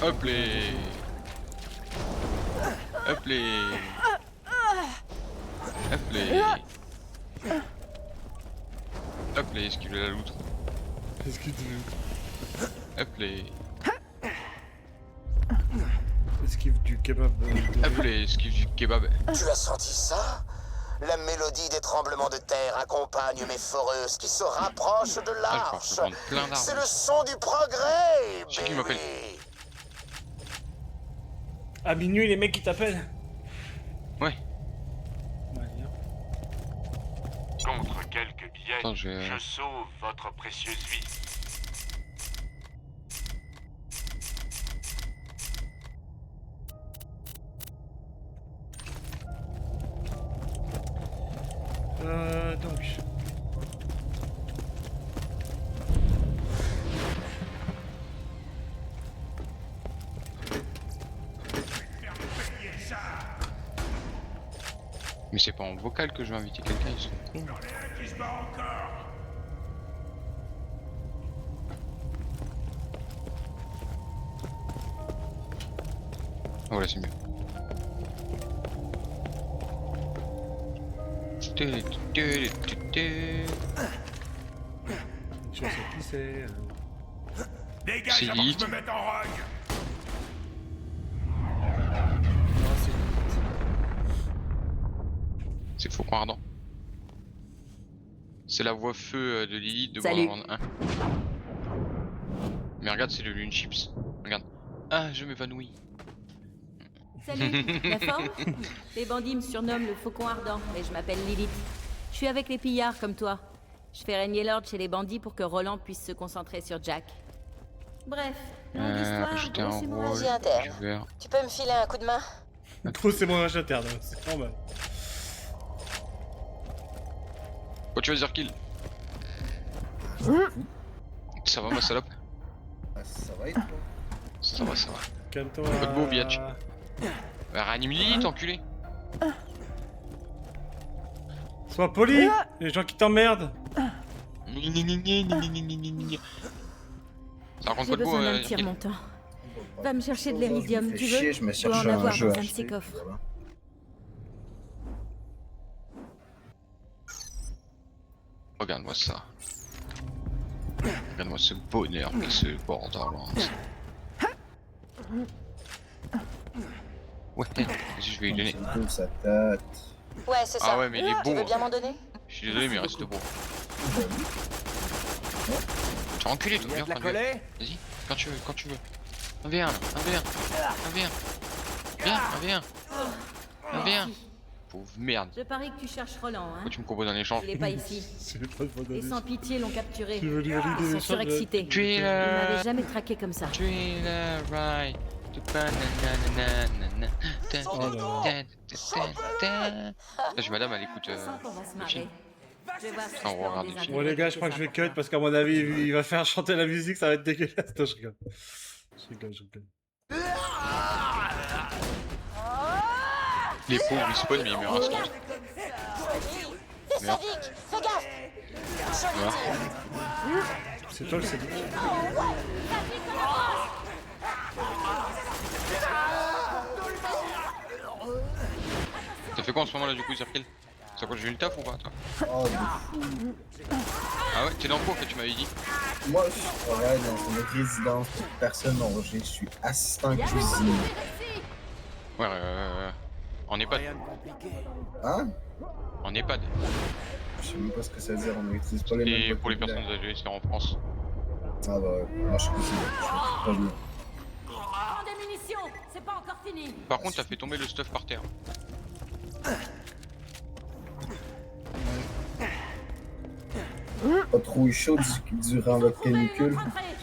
Hop les. Hop les. Hop les. Hop les, esquive la loutre. Esquive de loutre. Hop les. Esquive du kebab. Hop les, esquive du kebab. Tu as senti ça? La mélodie des tremblements de terre accompagne mes foreuses qui se rapprochent de l'arche. C'est le son du progrès, C'est qui m'appelle? À minuit, les mecs qui t'appellent? Ouais. Contre quelques billets, Attends, je sauve votre précieuse vie. Donc. Mais c'est pas en vocal que je vais inviter quelqu'un, ils sont cons. Oh là, c'est mieux. Je sais qui c'est. Dégage avant que je me mette en rogne. C'est Faucon Ardent. C'est la voix feu de Lily de Salut. Borderlands 1. Mais regarde, c'est le Lune Chips. Regarde. Ah, je m'évanouis. Salut, la forme? Les bandits me surnomment le Faucon Ardent, et je m'appelle Lilith. Je suis avec les pillards comme toi. Je fais régner l'ordre chez les bandits pour que Roland puisse se concentrer sur Jack. Bref, longue histoire, J'étais un c'est rôle. Vas-y, interne. Tu peux me filer un coup de main? Trop c'est mon âge interne, c'est normal. Quoi tu vas dire kill? Ça va ma salope? Ça va et toi? Ça va, ça va. Calme-toi. Pas de beau biatch. Bah, réanime Lilith, enculé. Sois poli, les gens qui t'emmerdent. Ça raconte J'ai pas de beau, besoin d'un petit remontant. Va me chercher de l'éridium, tu veux? Je me Je dois cherche en un avoir jeu dans à un de acheter, ces coffres. voilà. Regarde-moi ça. Regarde-moi ce bonheur, mais ce Borderlands. Ouais, vas-y, je vais lui donner. Sa tête. Ouais, c'est ça. Ah ouais, mais il est Tu beau. veux bien m'en donner? Je suis désolé, mais il reste beau. Tu as enculé, toi, viens, vas-y, quand tu veux, quand tu veux. 1v1, 1v1, 1v1. Viens, 1v1. 1v1. Pauvre merde. Je parie que tu cherches Roland, hein? Pourquoi tu me proposes un échange? Il est pas ici. Les sans pitié l'ont capturé. Tu veux lui valider Ils sont l'échange, surexcités. Tu es Ils là. m'avaient jamais traqué comme ça. Tu es là, right. Je madame, elle écoute. On va se marrer. Je vais voir si je On peux en regarde des désagréger. films. Bon les gars, je crois que je vais cut parce qu'à mon avis, il va faire chanter la musique, ça va être dégueulasse. Non, je rigole. Je rigole, je rigole. Les pauvres, ils spawnent, mais ils meurent à ce moment. C'est Merde. Sadik, fais gaffe! Merde. C'est toi le Sadik. T'as fait quoi en ce moment là du coup, Zerkill? Ça quoi, j'ai eu le taf ou pas toi? Oh, Ah ouais, t'es dans quoi que tu m'avais dit? moi, je travaille dans une résidence pour personnes âgées. Je suis assistant cuisinier. Ouais, en EHPAD. Hein? En EHPAD. Je sais même pas ce que ça veut dire. On n'utilise pas les mêmes Et pour les vocabulaires. personnes âgées, c'est en France. Ah bah ouais, moi je suis cuisinier. Je suis pas bien. Prends des munitions, c'est pas encore fini. Par contre, t'as fait tomber le stuff par terre. Pas trop eu chaud durant votre canicule.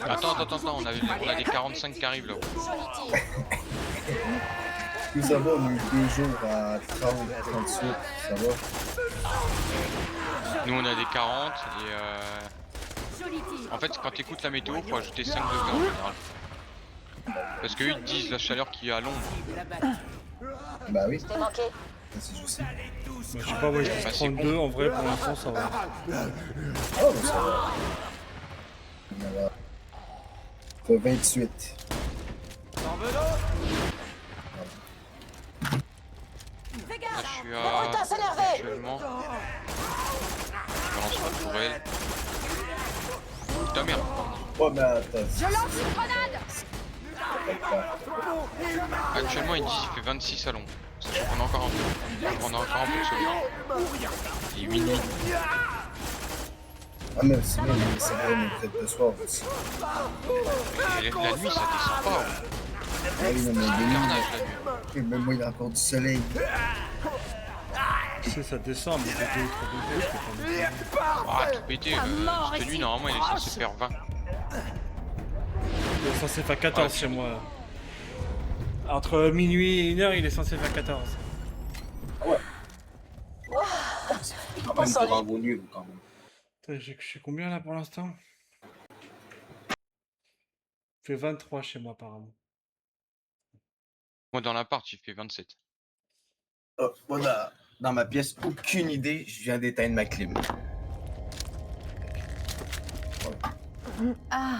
Attends, on a des 45 qui arrivent là. Tout ça va, on a eu 2 jours à 30, 38, ça va. Nous on a des 40 et en fait quand t'écoutes la météo faut ajouter 5 degrés en général. Parce qu'eux ils te disent la chaleur qu'il y a à l'ombre. Bah oui. T'es manqué. Si je sais. Bah, je sais pas, moi j'ai Bah, 32 en vrai pour l'instant ça va. Oh bah ça va. Voilà. Fait 28. Fais Là, gaffe! je suis Le brutin s'est énervé! actuellement. Je balance pas pour elle. Putain merde. Ouais mais attends. Je lance une grenade! Actuellement ils disent qu'il fait 26 à l'ombre. Sachant qu'on a encore un peu. On a encore un peu de soleil. Il est minuit. Ah mais c'est bien, mais c'est vrai, mais peut-être de soir aussi. Et la nuit ça descend pas. Ah oui, non mais C'est de un nuit. carnage la nuit. Et même moi il y a encore du soleil. Tu sais, ça descend, mais c'est 2 ou 3 degrés, c'est pas Ah tout pété, cette nuit normalement il est censé faire 20. Il est censé faire 14 chez moi. Entre minuit et 1h, il est censé faire 14. Ouais. On Quand même, s'en bravo nul quand même. Putain, je suis combien là pour l'instant? Il fait 23 chez moi apparemment. Moi dans l'appart il fait 27. Oh, moi dans ma pièce, aucune idée, je viens d'éteindre ma clim. Ah,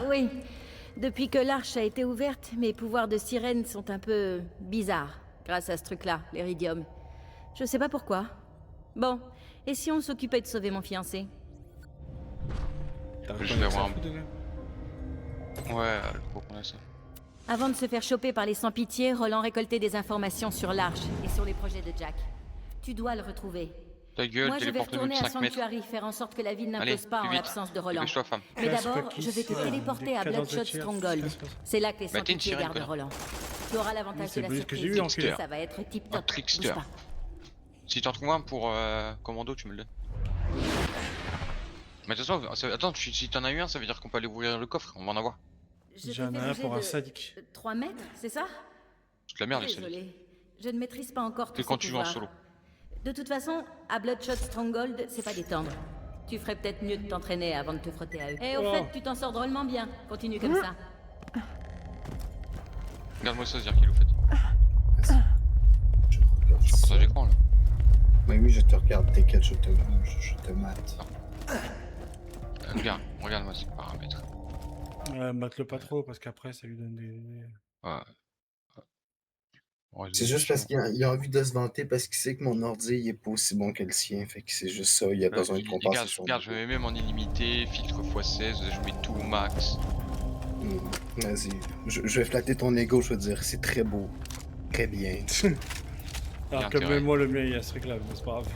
oui. Depuis que l'arche a été ouverte, mes pouvoirs de sirène sont un peu bizarres, grâce à ce truc-là, l'éridium. Je sais pas pourquoi. Bon, et si on s'occupait de sauver mon fiancé? Je vais avoir un... Ouais, faut qu'on a ça. Avant de se faire choper par les sans-pitié, Roland récoltait des informations sur l'arche et sur les projets de Jack. Tu dois le retrouver. Ta gueule, Moi, je vais téléporte-nous de retourner à 5 mètres. Sanctuary, faire en sorte que la ville Allez, n'impose pas plus en vite. l'absence de Roland. Dépêche-toi, femme. Mais d'abord, je vais te téléporter à Bloodshot Stronghold. C'est là que les Bah, t'es une sans-pitié sirène, gardent connard. Roland. Tu auras l'avantage C'est de la le bonus que surprise. j'ai eu, enculé. Ça va être Un tip-top. trickster. Bouge pas. Si t'en trouves un pour commando, tu me le donnes. Mais de toute façon, attends, si t'en as eu un, ça veut dire qu'on peut aller ouvrir le coffre, on va en avoir. J'en ai un pour un sadique. 3 mètres, c'est ça? C'est de la merde les sadiques. Désolé, je ne maîtrise pas encore tout C'est quand tu joues en solo. De toute façon, à Bloodshot Stronghold, c'est pas détendre. Tu ferais peut-être mieux de t'entraîner avant de te frotter à eux. Et au fait, tu t'en sors drôlement bien. Continue comme ça. Regarde-moi ça, dire qu'il au fait. Je regarde Je suis en partage d'écran là. Mais oui, je te regarde, t'inquiète, je te mate. Regarde-moi ces paramètres. Mate-le pas trop parce qu'après ça lui donne des... Ouais. C'est juste parce qu'il a envie de se vanter parce qu'il sait que mon ordi il est pas aussi bon que le sien. Fait que c'est juste ça, il a besoin de compenser son... Regarde, je mets même en illimité, filtre x16, je mets tout au max. Vas-y, je vais flatter ton ego, je veux dire, c'est très beau. Très bien. Alors que même moi le mien il y a ce truc là, mais c'est pas grave.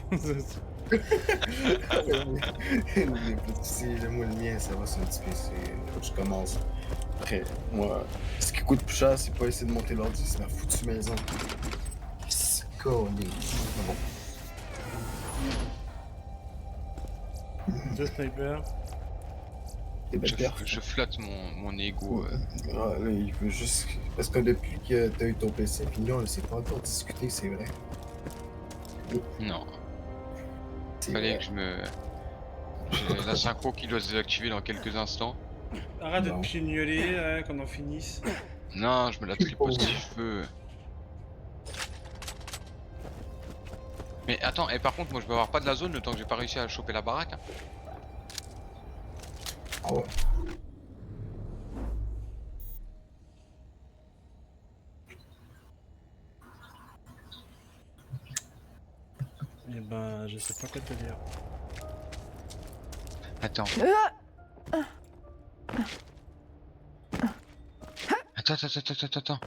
Si moi le mien ça va sur un petit PC, faut que je commence. Après, moi, ce qui coûte plus cher, c'est pas essayer de monter l'ordi, c'est la foutue maison. C'est collé. Bon. Deux snipers. Je flatte mon ego. Ah, là, il veut juste... Parce que depuis que t'as eu ton PC, Pignon, on sait pas encore discuter, c'est vrai. Non. Fallait que je me... J'ai la synchro qui doit se désactiver dans quelques instants. Arrête de te pignoler, qu'on en finisse. Non, je me la tripote si je veux. Mais attends, et par contre, moi je peux avoir pas de la zone le temps que j'ai pas réussi à choper la baraque. Hein. Ah ouais. Eh ben, je sais pas quoi te dire. Attends. Attends.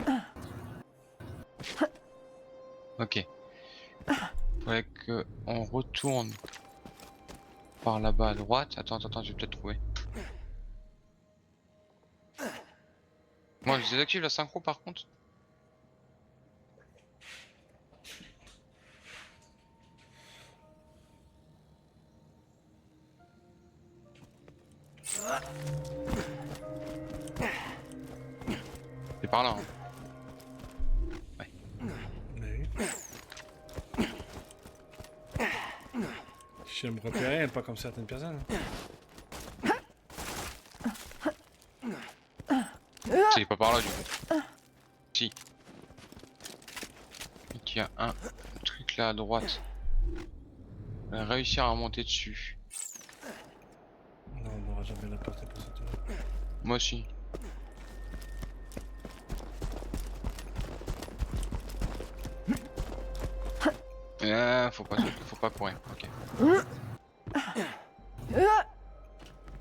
Ok. Faudrait que on retourne par là-bas à droite. Attends, je vais peut-être trouver. Moi, je désactive la synchro par contre. C'est par là. Hein. Ouais. Je vais me repérer, pas comme certaines personnes. C'est pas par là du coup. Si. Il y a un truc là à droite. On va réussir à monter dessus. Non, on n'aura jamais la portée pour cette heure. Moi aussi. Faut pas courir, ok. En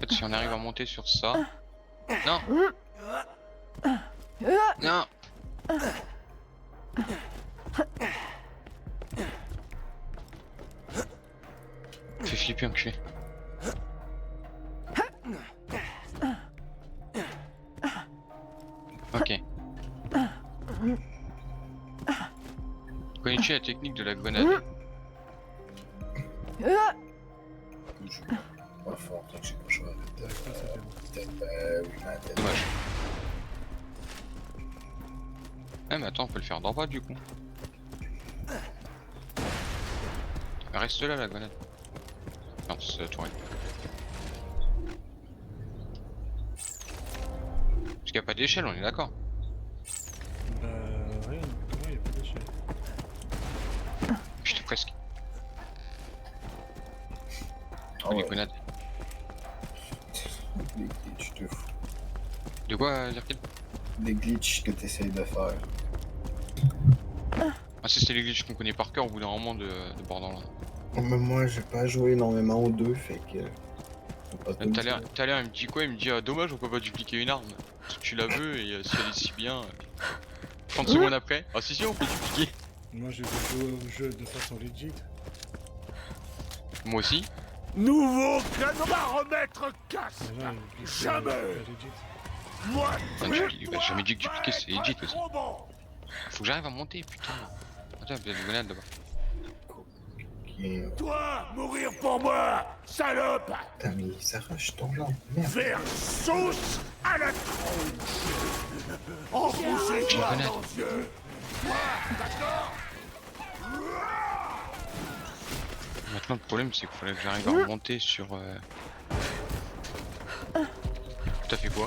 fait, si on arrive à monter sur ça... Non. Non. Fais flipper enculé. Ok. Connais-tu la technique de la grenade? Pas fort, tant que j'ai pas joué avec oui, ma tête. Dommage. Ah mais attends, on peut le faire d'en bas du coup. Reste là la grenade. Non, c'est la tourelle. Parce qu'il n'y a pas d'échelle, on est d'accord. Ouais, comment il n'y a pas d'échelle? Putain, presque. Oh, les ouais. grenades. Des glitches de fou. De quoi, Zerkil? Des glitches que t'essayes de faire. Ah, c'est les glitches qu'on connaît par cœur au bout d'un moment de Borderlands. Mais moi, j'ai pas joué énormément aux deux, fait que... Tout à l'heure, il me dit quoi? Il me dit ah, dommage, on peut pas dupliquer une arme. Si tu la veux et si elle est si bien. 30 secondes après, ah si, on peut dupliquer. Moi, je vais jouer au jeu de façon legit. Moi aussi. Nouveau baromètre casse. Jamais. Moi, il va jamais dit que dupliquer c'est legit aussi. Faut que j'arrive à monter, putain. Attends, il y a des grenades là-bas. Et... Toi, mourir pour moi, salope! Putain, mais ça rush ton genre, merde. Faire sauce à la tronche! Enfoncez-toi dans les yeux! D'accord? Maintenant, le problème, c'est qu'il fallait que j'arrive à remonter sur... T'as fait quoi?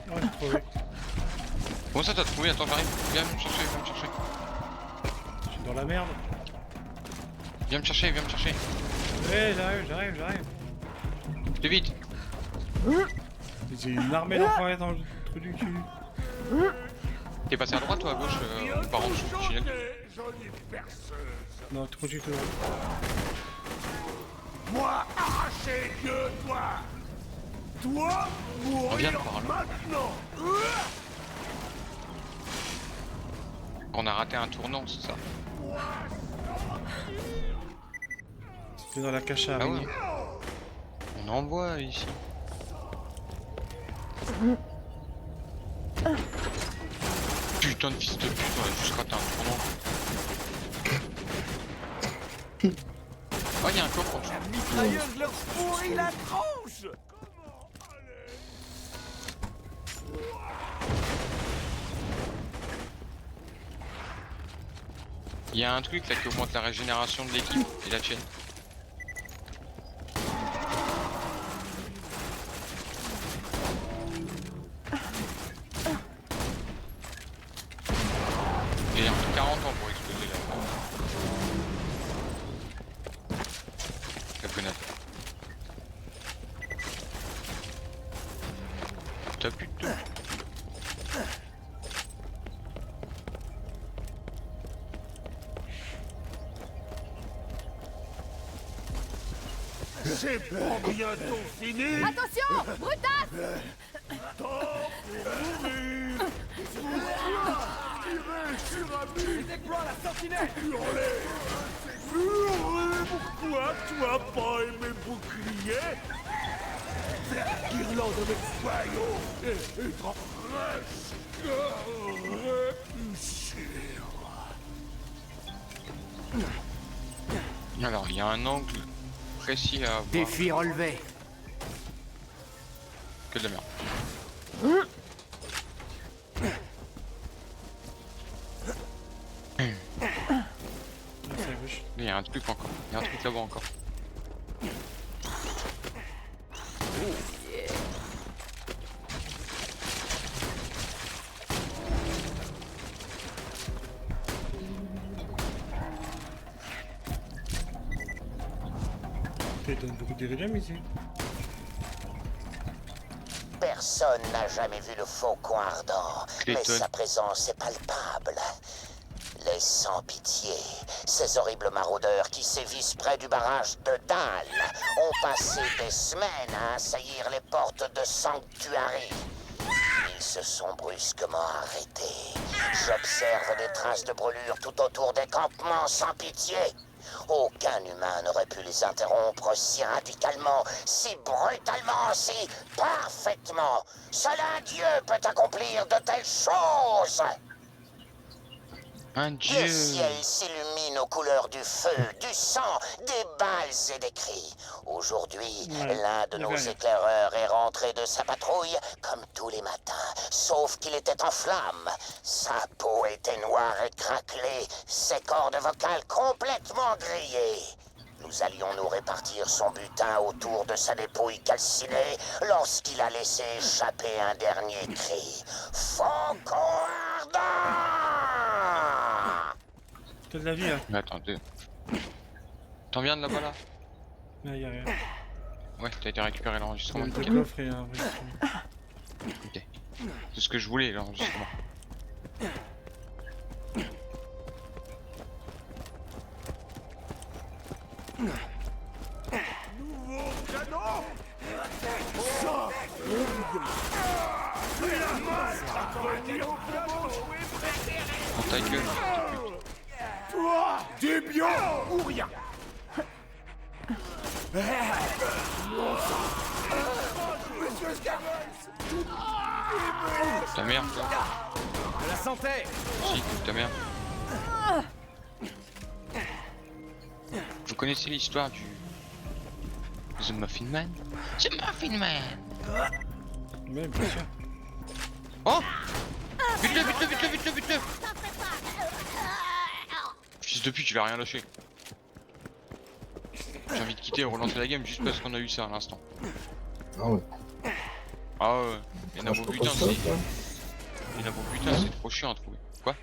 Ouais, j'ai trouvé. Comment ça t'as trouvé? Attends, j'arrive. Viens me chercher, viens me chercher. Je suis dans la merde. Viens me chercher, viens me chercher. Ouais, j'arrive. Plus vite. J'ai une armée d'enfoirés dans le trou du cul. T'es passé à droite ou à gauche par en dessous du tunnel? Non, trop du tout. Moi, arraché Dieu, toi! Toi, Reviens mourir par là. maintenant! On a raté un tournant, c'est ça? C'était dans la cache à Ah araignée. ouais. On en voit ici. Putain de fils de pute, on a juste raté un tournant. Oh, y'a un coffre en dessous. Mitrailleuse leur pourrit la tronche. Y'a un truc là qui augmente la régénération de l'équipe et la tienne. Et entre 40 ans pour exploser la fenêtre. T'as plus de... C'est bon, bientôt fini! Attention, Brutus! Temps pour mourir! Tirez sur ami! Déploie la sentinelle! Hurlez! Hurlez! Pourquoi tu as pas aimé bouclier? Faire guirlande avec foyaux et t'en presque réussir! Alors, il y a un angle précis à avoir. Défi relevé. Que de la merde. Il y a un truc encore. Il y a un truc là-bas encore. Il donne beaucoup d'hélium ici. Personne n'a jamais vu le faucon ardent, mais Clayton. sa présence est palpable. Les sans-pitié, ces horribles maraudeurs qui sévissent près du barrage de Dahl, ont passé des semaines à assaillir les portes de Sanctuary. Ils se sont brusquement arrêtés. J'observe des traces de brûlures tout autour des campements sans pitié. Aucun humain n'aurait pu les interrompre si radicalement, si brutalement, si parfaitement. Seul un Dieu peut accomplir de telles choses. Un Le dieu. ciel s'illumine aux couleurs du feu, du sang, des balles et des cris. Aujourd'hui, l'un de nos éclaireurs est rentré de sa patrouille comme tous les matins, sauf qu'il était en flammes. Sa peau était noire et craquelée, ses cordes vocales complètement grillées. Nous allions nous répartir son butin autour de sa dépouille calcinée lorsqu'il a laissé échapper un dernier cri. Faucon ardent! T'as de la vie là. Mais attendez. T'en viens de là-bas là? Là, y'a rien. Ouais, t'as été récupérer l'enregistrement. Le nickel. coffre et un enregistrement. Ok. C'est ce que je voulais, l'enregistrement. Nouveau canon! Ça! C'est la masse! Dans ta gueule. Toi, débian ou rien! Monsieur Scammers! Ta merde, toi. De la santé! Si, ta merde. Vous connaissez l'histoire du... The Muffin Man? The Muffin Man! Ouais, bien sûr. Oh! Bute-le, bute-le, bute-le, bute-le, bute-le! Fils de pute, il a rien lâché. J'ai envie de quitter et relancer la game juste parce qu'on a eu ça à l'instant. Ah ouais. Ah ouais. Il y en a je beau peux putain, pas ça, c'est... quoi. Il y en a beau putain, c'est trop chiant à trouver. Quoi?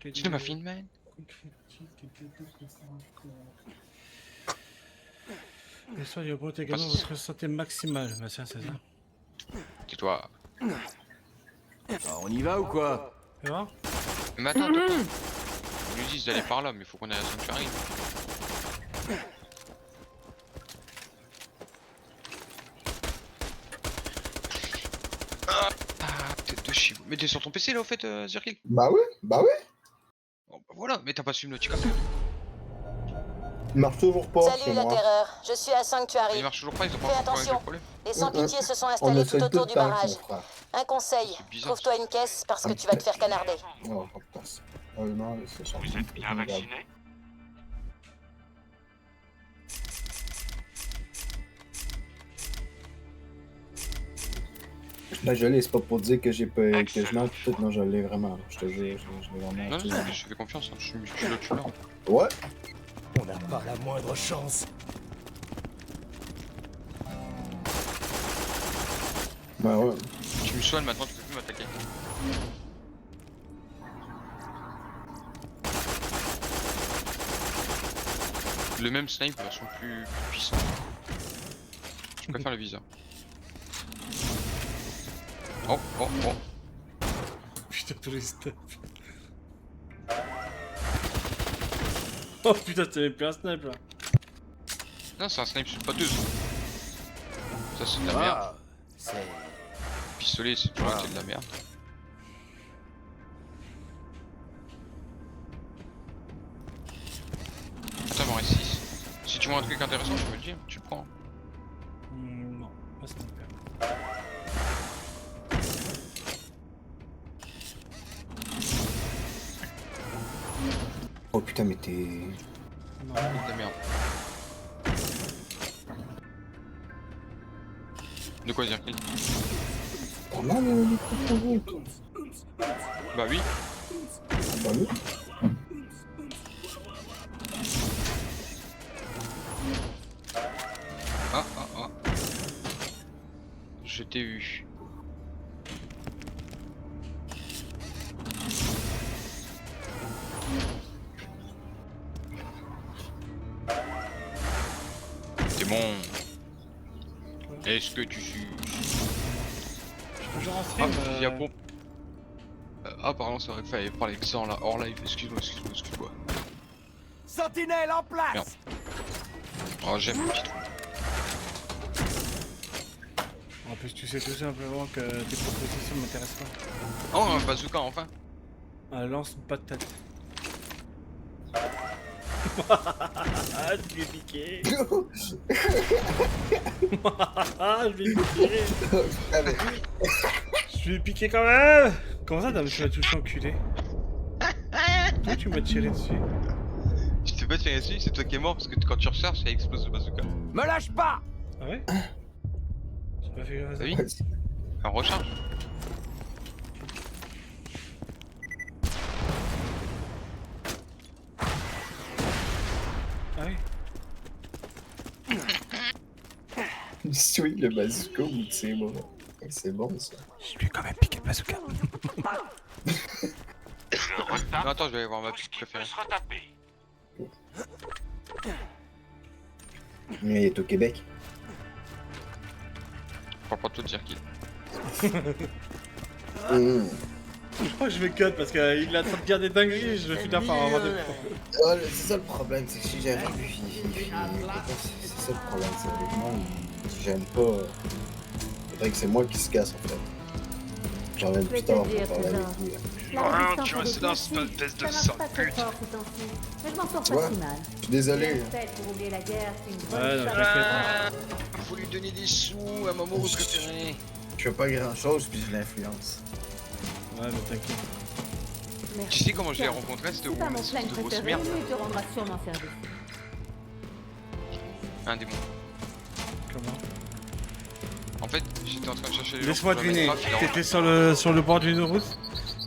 C'est le Muffin Man? Les soins augmentent également votre santé maximale. Bah tiens, c'est ça. Tais-toi. On y va ou quoi? Tu vois? Mais attends, attends. Ils nous disent d'aller par là, mais faut qu'on aille à Sanctuary. Ah, tête de chivou. Mais t'es sur ton PC là au fait, Zirkil? Bah ouais, bah ouais. Bon, bah voilà, mais t'as pas su me notifier. Il marche toujours pas. Salut chez la moi. terreur, je suis à Sanctuary. Il marche toujours pas, ils ont pas Fais encore réglé attention, le problème. les sans-pitié se sont On installés essaie tout autour tout du le temps, barrage. mon frère. Un conseil, trouve-toi une caisse parce que tu vas te faire canarder. Oh, putain, c'est... Oh non, c'est ça. Vous êtes bien vacciné? Là, je l'ai, c'est pas pour dire que j'ai pas... que je mens tout, non, je l'ai vraiment. Je te jure, je l'ai vraiment. Non, non, mais je fais confiance, hein. Je suis le tueur. Ouais. On n'a pas la moindre chance. Bah ouais. Tu me soignes maintenant, tu peux plus m'attaquer. Le même snipe version plus puissant. Je préfère le viseur. Oh, oh, oh. Putain, tous les steps. Oh putain, t'avais plus un snipe là. Non, c'est un snipe sur pâteuse. Ça, c'est de la merde. C'est... Pistolet, c'est toujours été de la merde. Attends, il m'en reste 6. Si tu vois un truc intéressant, tu me le dis, tu le prends. Non, pas sniper. Oh putain, mais t'es... Non, de la merde. De quoi dire qu'il? T'as mal les microphones, toi. Bah oui. Bah oui. Ah ah ah. Je t'ai eu. C'est bon. Est-ce que tu suis? Je suis toujours en stream. Ah, y a bon. Ah pardon, c'est vrai qu'il fallait parler que ça en hors live. Excuse-moi, excuse-moi, excuse-moi. Sentinelle en place. Merde. Oh, j'aime le petit trou. En plus, tu sais tout simplement que tes propositions m'intéressent pas. Oh, un bazooka enfin. Un lance pas de tête. Je lui ai piqué. Je lui ai piqué. Je lui ai piqué quand même. Comment ça, tu m'as touché enculé? Toi, tu m'as tiré dessus. Je t'ai pas tiré dessus, c'est toi qui es mort parce que quand tu recharges, ça explose le bazooka. Me lâche pas. Ah ouais? J'ai pas fait gaffe à ça. Oui. En recharge. Ah oui. Oui, le bazooka ou c'est bon. C'est bon ça. Je lui ai quand même piqué le bazooka. Non, attends, je vais aller voir ma petite préférée. Mais il est au Québec. Prends pas tout dire qu'il. Je crois que je vais cut parce qu'il est en train de dire des dingueries et je vais finir par avoir des... Oh, c'est ça le problème, c'est que si j'arrive, c'est ça le problème, c'est que moi, j'aime pas. C'est vrai que c'est moi qui se casse en fait. J'en ai plus tard pour parler avec lui. Ah, tu restes dans cette espèce de sale pute. Mais je m'en sors Tu pas vois? si mal. Je suis désolé. Pour oublier la guerre, c'est une bonne Ouais, non, chose. t'inquiète. Faut lui donner des sous à maman préféré. Je fais pas grand chose, puis je l'influence. Ouais, mais t'inquiète. Tu sais comment je l'ai rencontré, cette C'est pas mon plan grosse préféré, merde? mais il te rendra sûrement service. Un démon. Comment? En fait, j'étais en train de chercher les gens Laisse-moi pour deviner. Minecraft, il a- T'étais sur le bord d'une route.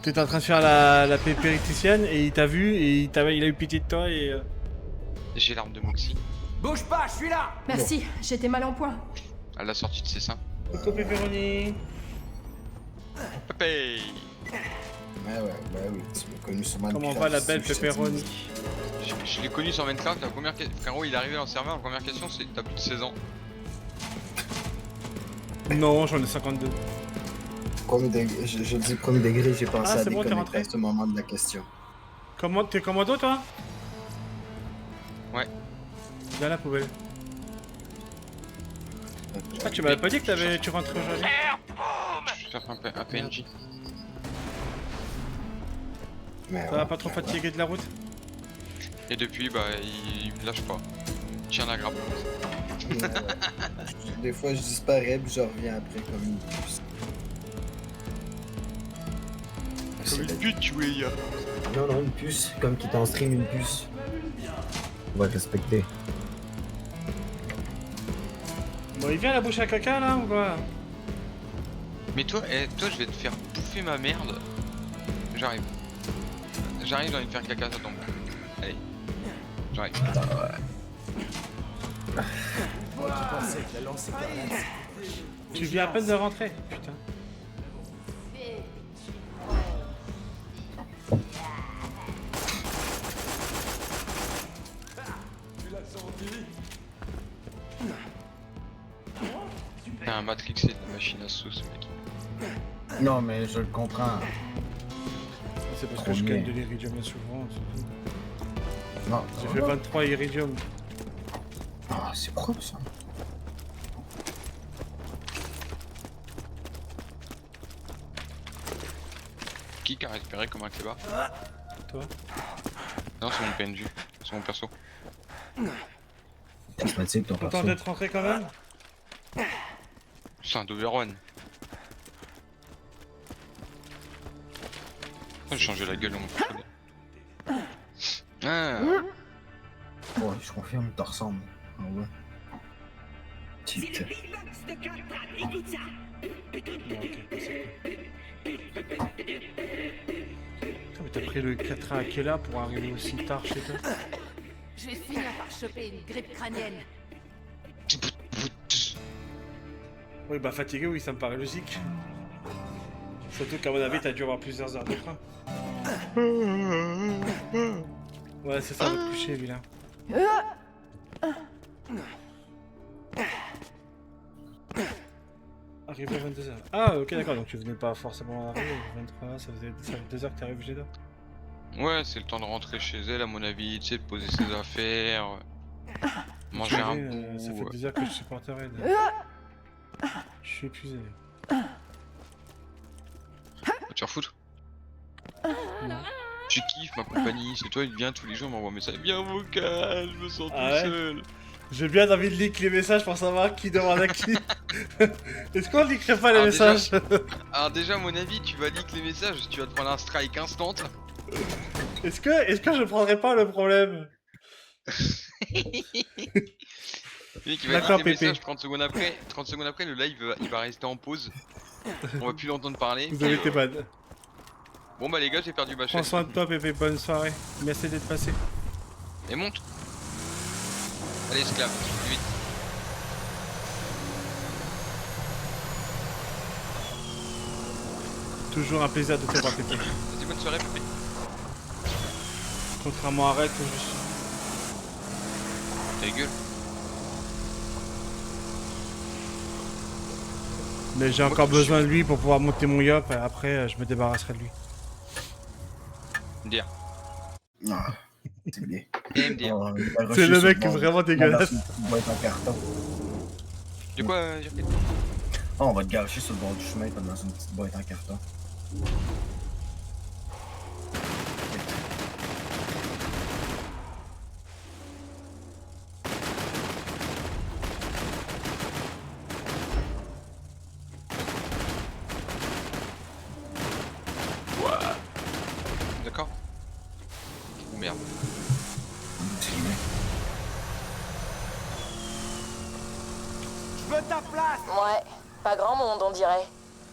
T'étais en train de faire la périticienne et il t'a vu et il a eu pitié de toi et. J'ai l'arme de Moxie. Bouge pas, je suis là. Merci, j'étais mal en point. À la sortie de ses seins. Coucou Pepperoni. Pépé. Ouais, oui, tu m'as connu sur Minecraft. Comment va la belle je te dis. Pepperoni? Je l'ai connu sur Minecraft, la première question. Frérot, il est arrivé dans le serveur, la première question c'est t'as plus de 16 ans. Non, j'en ai 52. Premier degré, je dis premier degré, j'ai pensé Ah, à c'est bon, t'es déconnecter rentré à ce moment de la question. T'es commando toi? Ouais. Viens la poubelle. Ah, tu m'avais pas dit que tu rentrais aujourd'hui? Je vais faire un PNJ. Ça va pas trop fatigué de la route? Et depuis, bah, il me lâche pas. Il tient la grappe. Des fois, je disparais, puis je reviens après comme une puce. Comme une pute, tu es, ya. Non, une puce. Comme qui t'en stream une puce. On va respecter. Bon, il vient la bouche à caca là ou quoi? Mais toi, toi, je vais te faire bouffer ma merde. J'arrive. J'arrive, j'ai envie de faire caca, ça tombe. Allez. J'arrive. Tu viens à peine de rentrer, putain. T'as un Matrix et une machine à sauce, mec. Non, mais je le comprends. C'est parce que je gagne de l'iridium souvent. Non, j'ai fait 23 iridium. Ah, c'est propre ça. Qui a récupéré comme un clébard? Toi? Non, c'est mon PNJ. C'est mon perso. Charismatique ton Content perso. d'être rentré quand même? C'est un Doverone. J'ai changé la gueule de mon perso. Ah. Ouais, je confirme, il te ressemble. Ah ouais. Tic. Écoute ça. Putain, mais t'as pris le 4 à Akela pour arriver aussi tard chez toi? Je vais finir par choper une grippe crânienne. Oui, bah fatigué, oui, ça me paraît logique. Surtout qu'à mon avis, t'as dû avoir plusieurs heures de train. Ouais, c'est ça, le coucher, vilain. Arrivé à 22h. Ah, ok, d'accord, donc tu venais pas forcément arriver. 23, ça faisait 2 heures que t'arrives chez toi. Ouais, c'est le temps de rentrer chez elle, à mon avis, tu sais, de poser ses affaires, manger un bout. Ça fait 2 heures que je supporterai. Je suis épuisé. Tu vas foutre? Tu kiffes ma compagnie, c'est toi, il vient tous les jours, m'envoie un message. Viens vocal, je me sens Ah tout ouais seul. J'ai bien envie de leak les messages pour savoir qui demande à qui. Est-ce qu'on leakerait pas les Alors messages? Alors déjà, à mon avis, tu vas leak les messages, tu vas te prendre un strike instant. Est-ce que je prendrais pas le problème? Mec, il va D'accord, leak les Pépé. messages 30 secondes après, le live il va rester en pause. On va plus l'entendre parler. Vous avez été bad. Bon bah les gars, j'ai perdu ma chaîne. Prends soin de toi, Pépé, bonne soirée. Merci d'être passé. Et monte. Allez, esclave, vite. Toujours un plaisir de te voir, Pépé. Vas-y, bonne soirée, Pépé. Contrairement à Red, que je suis. Ta gueule. Mais j'ai encore besoin de lui pour pouvoir monter mon yop, et après je me débarrasserai de lui. Dire. Ah, c'est bien. C'est le mec vraiment dégueulasse. Boîte en carton. De quoi, Jirpé? Oh, on va te garocher sur le bord du chemin comme dans une petite boîte en carton. veux ta place. Ouais, pas grand monde, on dirait.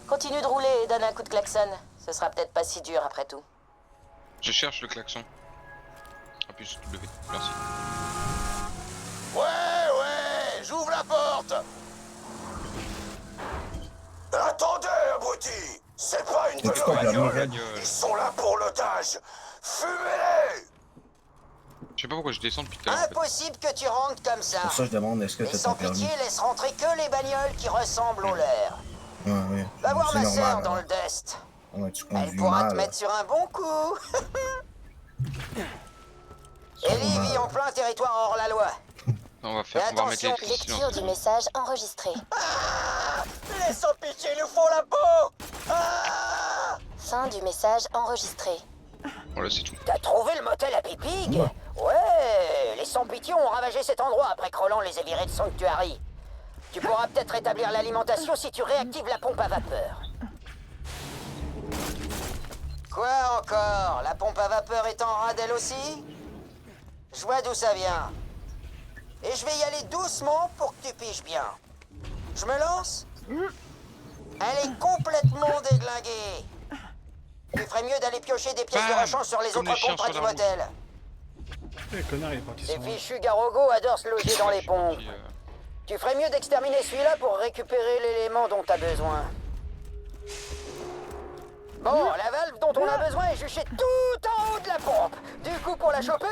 Continue de rouler et donne un coup de klaxon. Ce sera peut-être pas si dur après tout. Je cherche le klaxon. Appuie sur W, merci. Ouais, j'ouvre la porte. Attendez, abruti. C'est pas une de leurs bagnoles. Ils sont là pour l'otage. Fumez-les. Je sais pas pourquoi je descends depuis tout à l'heure. En fait. Impossible que tu rentres comme ça. Pour ça, je demande est-ce que Les t'as ton sans permis? pitié laissent rentrer que les bagnoles qui ressemblent aux leurs. Ouais. Va voir C'est ma normal, sœur dans hein. le Dust. Ouais, tu Elle conduis pourra te mal. mettre sur un bon coup. Ellie vit en plein territoire hors la loi. On va remettre les Lecture du message enregistré. Les sans pitié nous font la peau. Fin du message enregistré. Voilà, c'est tout. T'as trouvé le motel à Pipig? Ouais, les sans-pitié ont ravagé cet endroit après que Roland les ait virés de Sanctuary. Tu pourras peut-être rétablir l'alimentation si tu réactives la pompe à vapeur. Quoi encore? La pompe à vapeur est en rade elle aussi? Je vois d'où ça vient. Et je vais y aller doucement pour que tu piges bien. Je me lance? Elle est complètement déglinguée. Tu ferais mieux d'aller piocher des pièces de rechange sur les Comme autres les chiens pompes près sur du la motel. Le connard, il est parti Ces sur moi. fichus Garogo adorent se loger dans les pompes. Tu ferais mieux d'exterminer celui-là pour récupérer l'élément dont t'as besoin. Bon, la valve dont on a besoin est juchée tout en haut de la pompe. Du coup, pour la choper,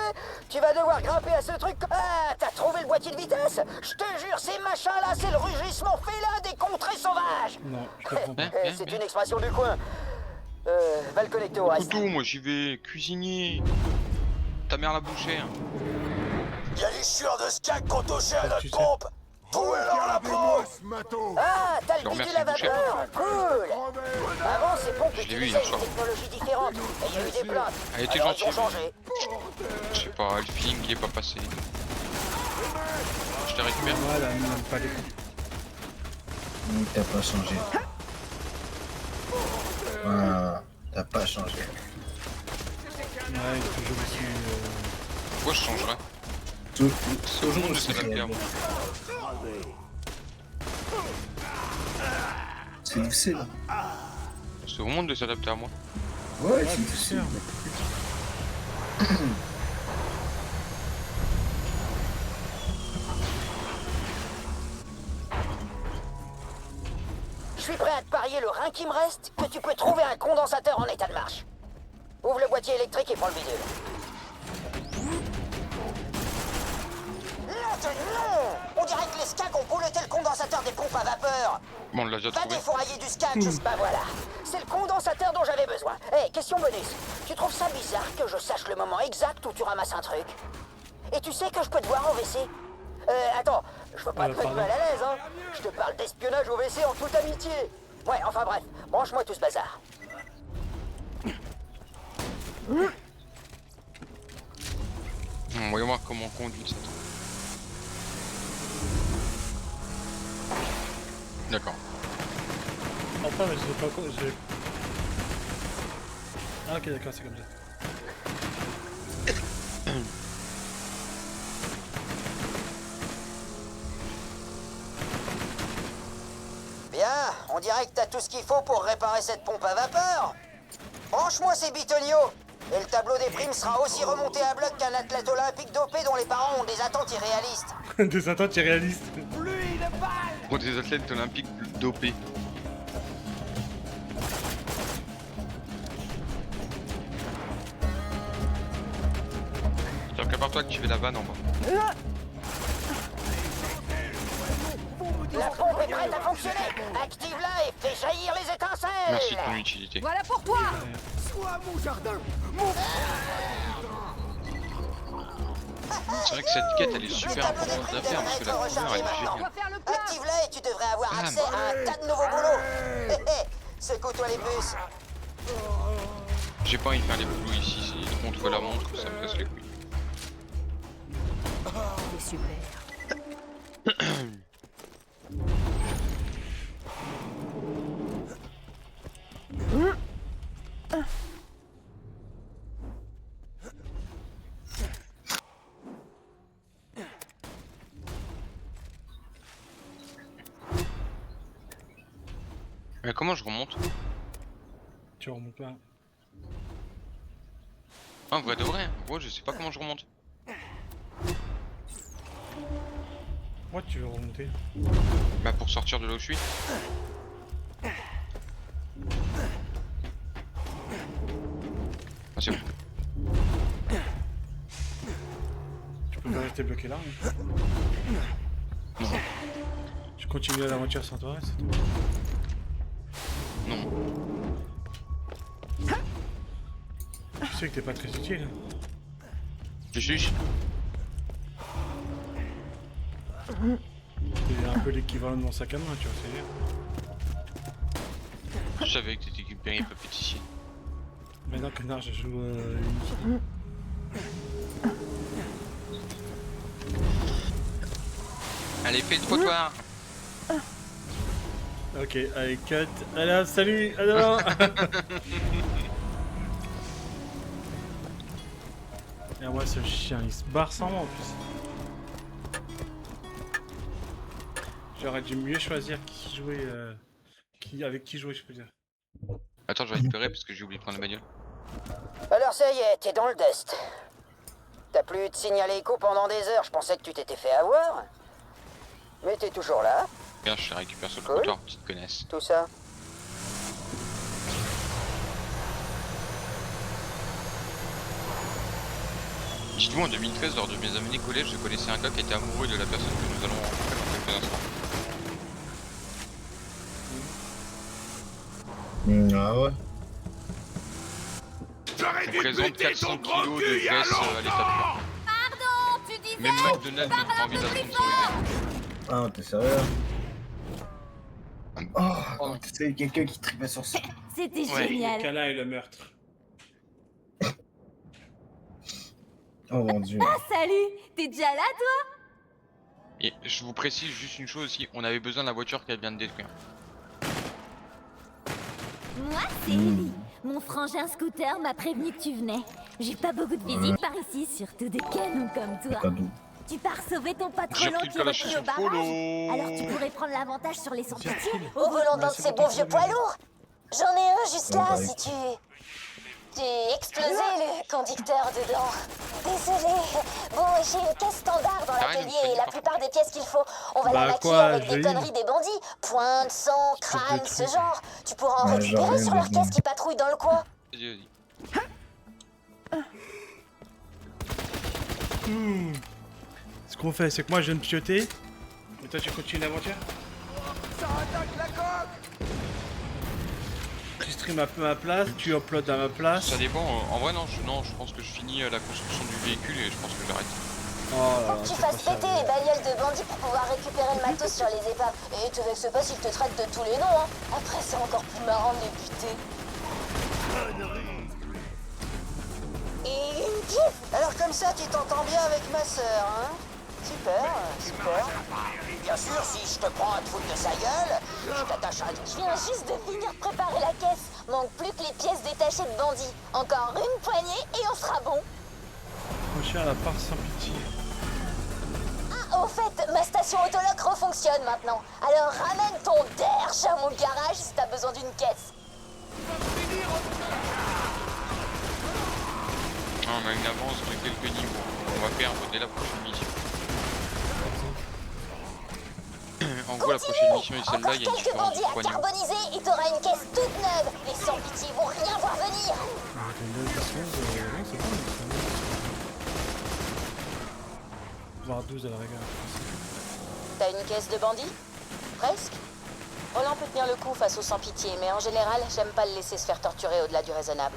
tu vas devoir grimper à ce truc. Ah, t'as trouvé le boîtier de vitesse? Je te jure, ces machins-là, c'est le rugissement félin des contrées sauvages. Non, je comprends pas. C'est une expression du coin. Va le connecter au reste. Couteau, moi j'y vais. Cuisinier. Ta mère l'a bouché. Hein. Y'a les chieurs de skag qui ont touché à notre pompe. Pouez-leur la peau. Ah, t'as Je le remercie bidule à le boucher. vapeur. Cool. Avant, ces pompes Je l'ai vu utilisaient hier une soir. technologie différente. Et il y a eu des plaintes. Elle était Alors, gentille. ils ont changé. Je sais pas, le feeling il est pas passé. Je te récupère. Voilà, même pas les coups. T'as pas changé. Ah, t'as pas changé. Ouais, il est toujours aussi. Pourquoi je changerais? Tout C'est au monde de s'adapter à moi. C'est difficile. C'est au monde de s'adapter à moi. Ouais, c'est difficile. Je suis prêt à te parier le rein qui me reste que tu peux trouver un condensateur en état de marche. Ouvre le boîtier électrique et prends le bidule. Non, on dirait que les skags ont bouleté le condensateur des pompes à vapeur. Bon, on l'a déjà Va trouvé. défourailler du skag, bah voilà. C'est le condensateur dont j'avais besoin. Hey, question bonus. Tu trouves ça bizarre que je sache le moment exact où tu ramasses un truc? Et tu sais que je peux te voir en WC? Attends, je veux pas te mettre mal à l'aise, hein. Je te parle d'espionnage au WC en toute amitié. Ouais, enfin bref, branche-moi tout ce bazar. Voyons voir comment on conduit ça. D'accord. Attends, mais j'ai pas encore. Ah, ok, d'accord, c'est comme ça. Bien, on dirait que t'as tout ce qu'il faut pour réparer cette pompe à vapeur. Branche-moi ces bitonnios. Et le tableau des primes sera aussi remonté à bloc qu'un athlète olympique dopé dont les parents ont des attentes irréalistes. Des attentes irréalistes. Pour des athlètes olympiques dopés. Tiens, prépare-toi que tu fais la vanne en bas. La pompe est prête à fonctionner. Active-la et fais jaillir les étincelles. Merci de ton utilité. Voilà pour toi. Sois mon jardin. C'est vrai que cette quête elle est super importante à faire parce que la couleur elle est géniale. Active-la et tu devrais avoir accès à un tas de nouveaux boulots. Hé hé, secoue-toi les puces. J'ai pas envie de faire les boulots ici, c'est contre la montre, ça me casse les couilles. C'est super. Mais comment je remonte? Tu remontes pas. Ah, vrai de vrai, moi je sais pas comment je remonte. Moi tu veux remonter? Bah pour sortir de là où je suis. Ah c'est bon. Tu peux pas rester bloqué là. Hein. Non. Je continue l'aventure sans toi, c'est tout. Non. Tu sais que t'es pas très utile. Je suis. T'es un peu l'équivalent de mon sac à main, tu vois, c'est dire. Je savais que t'étais récupéré pas pétition. Mais non, connard, je joue Allez, fais le trottoir. Ok, allez, cut. Allez, salut. Alors. Et moi, ce chien, il se barre sans moi en plus. J'aurais dû mieux choisir qui jouer, avec qui jouer, je peux dire. Attends, je vais récupérer parce que j'ai oublié de prendre la bagnole. Alors ça y est, t'es dans le dust. T'as plus eu de signal écho pendant des heures, je pensais que tu t'étais fait avoir. Mais t'es toujours là. Bien, je récupère sur le Cool. trottoir, petite connaisse. Tout ça. Dites-moi, en 2013, lors de mes années collège, je connaissais un gars qui était amoureux de la personne que nous allons rencontrer dans quelques instants. Ah ouais. On présente 400 kilos de graisse à l'état pur. Pardon, tu disais... Même McDonald's n'a pas envie de la sponsoriser. Ah, t'es sérieux? Oh, tu sais, quelqu'un qui tripait sur ça. C'était Ouais, génial. le câlin et le meurtre. Oh mon dieu. Ah, salut. T'es déjà là, toi? Et je vous précise juste une chose aussi, on avait besoin de la voiture qu'elle vient de détruire. Moi, c'est Ellie. Mon frangin scooter m'a prévenu que tu venais. J'ai pas beaucoup de visites par ici, surtout des canons comme toi. Tu pars sauver ton pote J'ai Roland pris le qui est repris Kalachnikov au barrage. Polo. Alors tu pourrais prendre l'avantage sur les sans-pitié. Au volant d'un de ces bons vieux poids lourds. J'en ai un juste là si tu... J'ai explosé le conducteur dedans. Désolé. Bon, j'ai une caisse standard dans l'atelier et la plupart des pièces qu'il faut. On va la maquiller avec des conneries des bandits. Pointe, sang, crâne, ce genre. Tu pourras en récupérer sur leur caisse qui patrouille dans le coin. Vas-y, vas-y. Ce qu'on fait, c'est que moi je viens de pioter. Et toi tu continues l'aventure. Ça attaque la coque. Tu stream un peu à ma place, tu uploads à ma place. Ça dépend, en vrai non, je pense que je finis la construction du véhicule et je pense que j'arrête. Oh Faut que tu fasses péter les bagnoles de bandits pour pouvoir récupérer le matos sur les épaves. Et te vexe pas s'ils te traitent de tous les noms, hein. Après, c'est encore plus marrant de les buter. Et une pièce. Alors comme ça, tu t'entends bien avec ma sœur, hein? Super, super. Bien sûr, si je te prends à te foutre de sa gueule, je t'attache à... Je viens juste de finir de préparer la caisse. Manque plus que les pièces détachées de bandits. Encore une poignée et on sera bon. Mon chien, la part sans pitié. Ah, au fait, ma station autolock refonctionne maintenant. Alors ramène ton derge à mon garage si t'as besoin d'une caisse. Ah, on a une avance de quelques niveaux, on va faire dès la prochaine mission. En gros, la prochaine mission est celle-là, il y a une Quelques différence de bandits à poignée. carboniser et t'auras une caisse toute neuve. Les sans-pitié vont rien voir venir. Voire 12 à la rigueur. T'as une caisse de bandits? Presque. Roland peut tenir le coup face aux sans-pitié, mais en général, j'aime pas le laisser se faire torturer au-delà du raisonnable.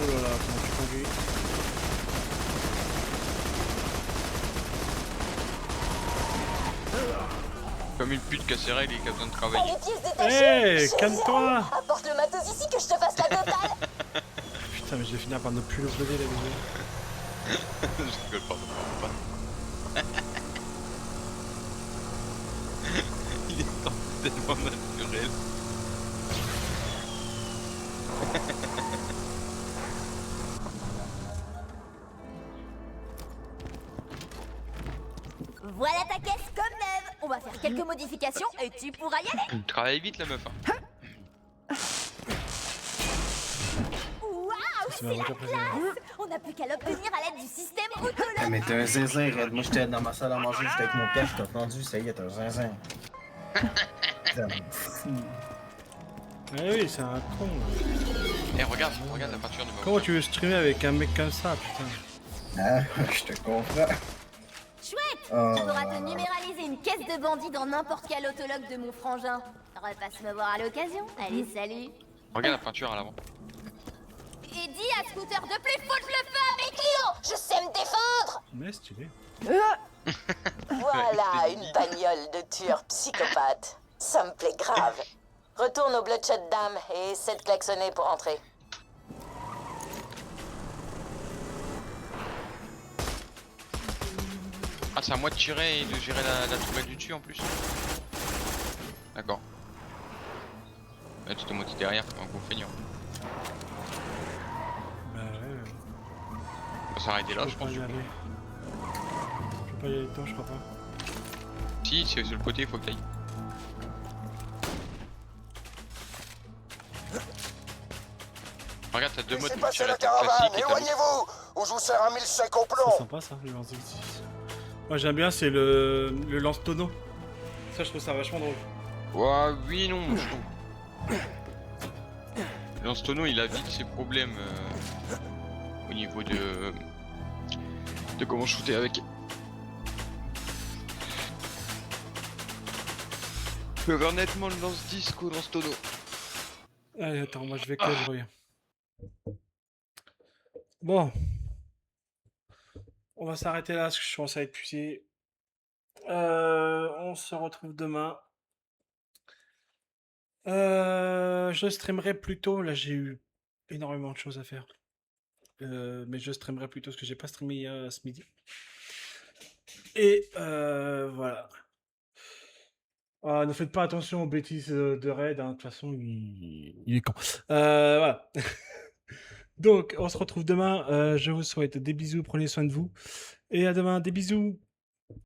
Oh là là, comment tu conduis? Comme une pute cassée règle et qui a besoin de T'as travailler. les pièces détachées. Hey, calme-toi. Apporte le matos ici que je te fasse la totale. Putain, mais je vais finir par ne plus le uploader la vidéo. Je rigole pas, Il est tellement naturel. Voilà ta caisse comme neuve. On va faire quelques modifications et tu pourras y aller. Travaille vite la meuf. Hein. Waouh, c'est la classe. On n'a plus qu'à l'obtenir à l'aide du système autologue. Ah, mais t'es un zinzin, Red. Moi, j'étais dans ma salle à manger, j'étais avec mon père, je t'ai entendu, ça y est, t'es un zinzin. Ah oui, c'est un con. Eh, regarde la peinture de ma. Comment tu veux streamer avec un mec comme ça, putain? Ah, je te comprends. Chouette. Tu pourras te numéraliser une caisse de bandits dans n'importe quel autologue de mon frangin. Repasse me voir à l'occasion. Allez, salut. Regarde la peinture à l'avant. Et dis à Scooter de plus foutre le feu avec Léo. Je sais me défendre. Mais stylé. Voilà, une bagnole de tueur psychopathe. Ça me plaît grave. Retourne au Bloodshot Dam et essaie de klaxonner pour entrer. Ah, c'est à moi de tirer et de gérer la tourelle du dessus en plus. D'accord. Là, tu te montes derrière comme un gros feignant. Bah ouais. On va s'arrêter là, je pense. Je peux pas y aller dedans, je crois pas. Si, c'est sur le côté, il faut que t'ailles. Regarde, t'as deux modes Laissez de passer tirer la ta classique caravane, et ta éloignez-vous, ou je vous sers un 1005 au plomb. C'est sympa ça, le lance d'X6. Moi j'aime bien, c'est le lance-tonneau. Ça, je trouve ça vachement drôle. Ouais, oui, non, je trouve. Le lance-tonneau, il a vite ses problèmes au niveau de comment shooter avec. Je préfère nettement le lance-disque au lance-tonneau. Allez, attends, moi je vais que je reviens. Bon. On va s'arrêter là parce que je commence à être épuisé. On se retrouve demain. Je streamerai plus tôt. Là, j'ai eu énormément de choses à faire. Mais je streamerai plus tôt parce que j'ai pas streamé ce midi. Et voilà. Ne faites pas attention aux bêtises de Red. Hein. De toute façon, il est con. Voilà. Donc, on se retrouve demain. Je vous souhaite des bisous. Prenez soin de vous. Et à demain. Des bisous.